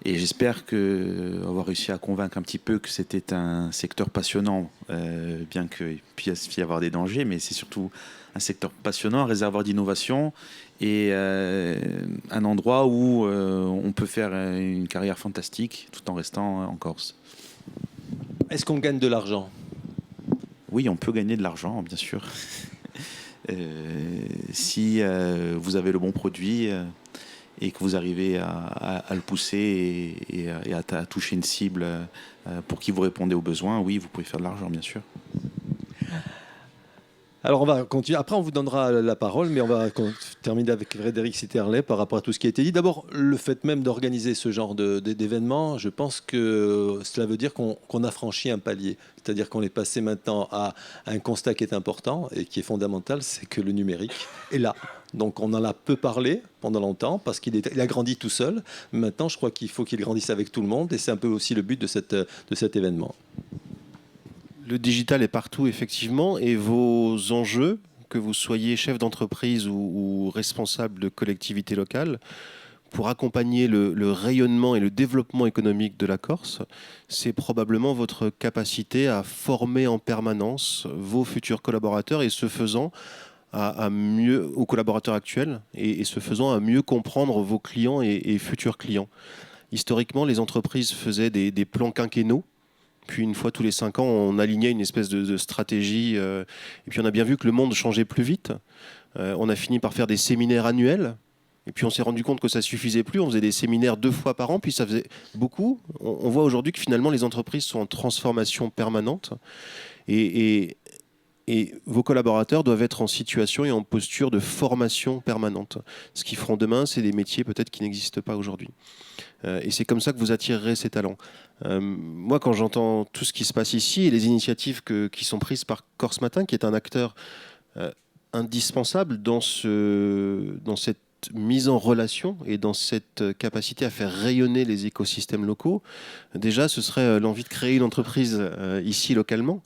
Et j'espère avoir réussi à convaincre un petit peu que c'était un secteur passionnant, bien qu'il puisse y avoir des dangers, mais c'est surtout un secteur passionnant, un réservoir d'innovation et un endroit où on peut faire une carrière fantastique tout en restant en Corse. Est-ce qu'on gagne de l'argent? Oui, on peut gagner de l'argent, bien sûr. Si vous avez le bon produit et que vous arrivez à le pousser et à toucher une cible pour qui vous répondez aux besoins, oui, vous pouvez faire de l'argent, bien sûr. Alors on va continuer. Après on vous donnera la parole, mais on va terminer avec Frédéric Sitterlet par rapport à tout ce qui a été dit. D'abord, le fait même d'organiser ce genre d'événement, je pense que cela veut dire qu'on a franchi un palier. C'est-à-dire qu'on est passé maintenant à un constat qui est important et qui est fondamental, c'est que le numérique est là. Donc on en a peu parlé pendant longtemps parce qu'il a grandi tout seul. Maintenant, je crois qu'il faut qu'il grandisse avec tout le monde et c'est un peu aussi le but de cet événement. Le digital est partout, effectivement, et vos enjeux, que vous soyez chef d'entreprise ou responsable de collectivité locale, pour accompagner le rayonnement et le développement économique de la Corse, c'est probablement votre capacité à former en permanence vos futurs collaborateurs et ce faisant, aux collaborateurs actuels et ce faisant à mieux comprendre vos clients et futurs clients. Historiquement, les entreprises faisaient des plans quinquennaux. Puis une fois tous les 5 ans, on alignait une espèce de stratégie. Et puis on a bien vu que le monde changeait plus vite. On a fini par faire des séminaires annuels. Et puis on s'est rendu compte que ça suffisait plus. On faisait des séminaires 2 fois par an, puis ça faisait beaucoup. On voit aujourd'hui que finalement les entreprises sont en transformation permanente. Et vos collaborateurs doivent être en situation et en posture de formation permanente. Ce qu'ils feront demain, c'est des métiers peut-être qui n'existent pas aujourd'hui. Et c'est comme ça que vous attirerez ces talents. Moi, quand j'entends tout ce qui se passe ici et les initiatives qui sont prises par Corse Matin, qui est un acteur indispensable dans cette mise en relation et dans cette capacité à faire rayonner les écosystèmes locaux, déjà, ce serait l'envie de créer une entreprise ici localement.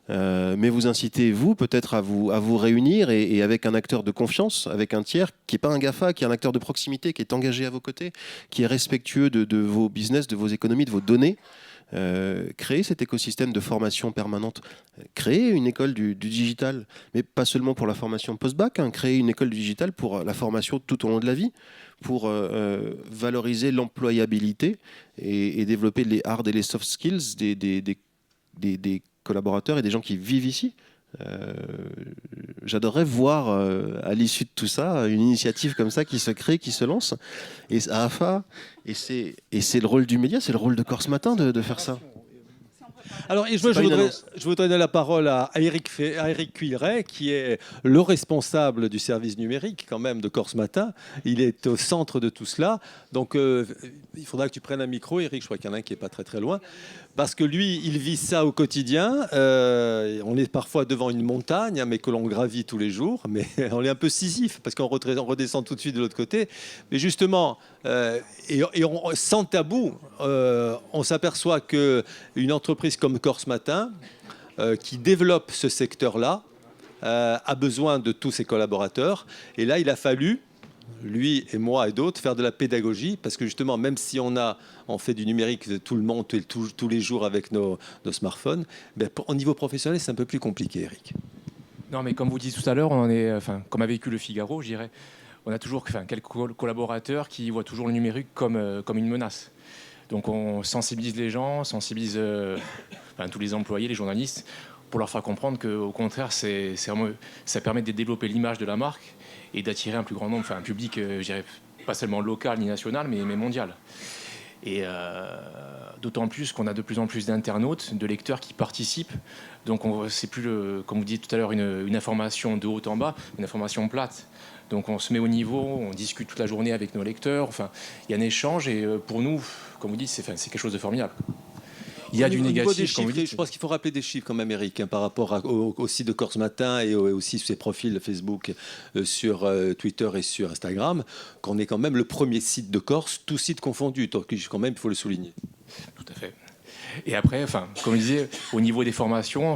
Mais vous incitez, vous, peut-être à vous réunir et avec un acteur de confiance, avec un tiers qui n'est pas un GAFA, qui est un acteur de proximité, qui est engagé à vos côtés, qui est respectueux de vos business, de vos économies, de vos données. Créer cet écosystème de formation permanente, créer une école du digital, mais pas seulement pour la formation post-bac, créer une école du digital pour la formation tout au long de la vie, pour valoriser l'employabilité et développer les hard et les soft skills des collaborateurs et des gens qui vivent ici. J'adorerais voir à l'issue de tout ça une initiative comme ça qui se crée, qui se lance et à AFA, et c'est le rôle du média, c'est le rôle de Corse Matin de faire ça. Alors, je voudrais donner la parole à Eric Cuilleret, qui est le responsable du service numérique quand même de Corse Matin. Il est au centre de tout cela. Donc, il faudra que tu prennes un micro, Eric. Je crois qu'il y en a un qui n'est pas très très loin. Parce que lui, il vit ça au quotidien. On est parfois devant une montagne, mais que l'on gravit tous les jours. Mais on est un peu Sisyphe, parce qu'on redescend tout de suite de l'autre côté. Mais justement, sans tabou, on s'aperçoit qu'une entreprise comme Corse Matin, qui développe ce secteur-là, a besoin de tous ses collaborateurs. Et là, il a fallu, lui et moi et d'autres, faire de la pédagogie, parce que justement, même si on fait du numérique de tout le monde tous les jours avec nos smartphones, au niveau professionnel, c'est un peu plus compliqué, Eric. Non, mais comme vous disiez tout à l'heure, comme a vécu le Figaro, je dirais, on a toujours quelques collaborateurs qui voient toujours le numérique comme une menace. Donc on sensibilise les gens, tous les employés, les journalistes, pour leur faire comprendre qu'au contraire, ça permet de développer l'image de la marque et d'attirer un plus grand nombre, un public, je dirais, pas seulement local ni national, mais mondial. Et d'autant plus qu'on a de plus en plus d'internautes, de lecteurs qui participent. Donc c'est plus, comme vous disiez tout à l'heure, une information de haut en bas, une information plate. Donc on se met au niveau, on discute toute la journée avec nos lecteurs. Il y a un échange et pour nous, comme vous dites, c'est quelque chose de formidable. Il y a du négatif, comme vous dites. Je pense qu'il faut rappeler des chiffres quand même, Eric, par rapport au site de Corse Matin et aussi ses profils Facebook sur Twitter et sur Instagram, qu'on est quand même le premier site de Corse, tout site confondu. Donc quand même, il faut le souligner. Tout à fait. Et après, comme je disais, au niveau des formations,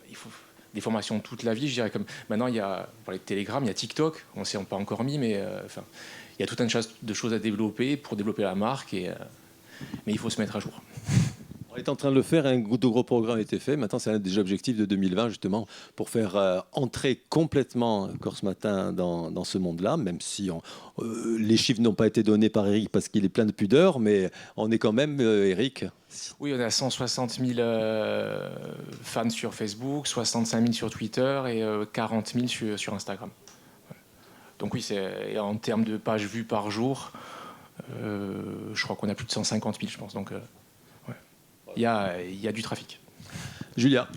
il faut des formations toute la vie, je dirais. Comme maintenant, il y a, pour les Telegram, il y a TikTok, on ne s'y est pas encore mis, mais il y a tout un tas de choses à développer pour développer la marque, mais il faut se mettre à jour. On est en train de le faire, un gros programme a été fait. Maintenant, c'est un des objectifs de 2020, justement, pour faire entrer complètement Corse Matin dans ce monde-là, même si les chiffres n'ont pas été donnés par Eric parce qu'il est plein de pudeur, mais on est quand même, Eric. Oui, on a 160 000 fans sur Facebook, 65 000 sur Twitter et 40 000 sur Instagram. Donc oui, et en termes de pages vues par jour, je crois qu'on a plus de 150 000, je pense. Donc il y a du trafic. Julia.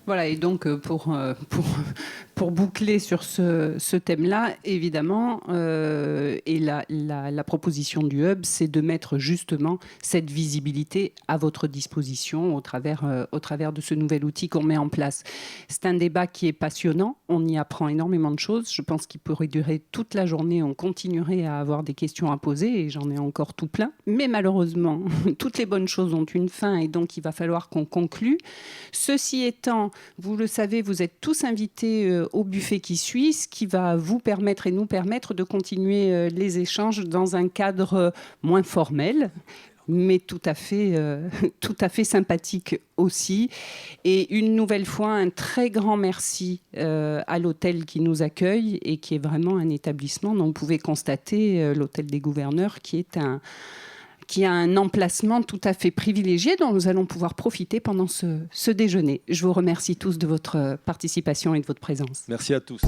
Voilà, et donc pour boucler sur ce thème-là, évidemment, et la proposition du Hub, c'est de mettre justement cette visibilité à votre disposition au travers de ce nouvel outil qu'on met en place. C'est un débat qui est passionnant, on y apprend énormément de choses, je pense qu'il pourrait durer toute la journée, on continuerait à avoir des questions à poser, et j'en ai encore tout plein, mais malheureusement, toutes les bonnes choses ont une fin, et donc il va falloir qu'on conclue. Ceci étant, vous le savez, vous êtes tous invités au buffet qui suit, ce qui va vous permettre et nous permettre de continuer les échanges dans un cadre moins formel. mais tout à fait sympathique aussi. Et une nouvelle fois, un très grand merci à l'hôtel qui nous accueille et qui est vraiment un établissement dont vous pouvez constater, l'hôtel des Gouverneurs, qui a un emplacement tout à fait privilégié dont nous allons pouvoir profiter pendant ce déjeuner. Je vous remercie tous de votre participation et de votre présence. Merci à tous.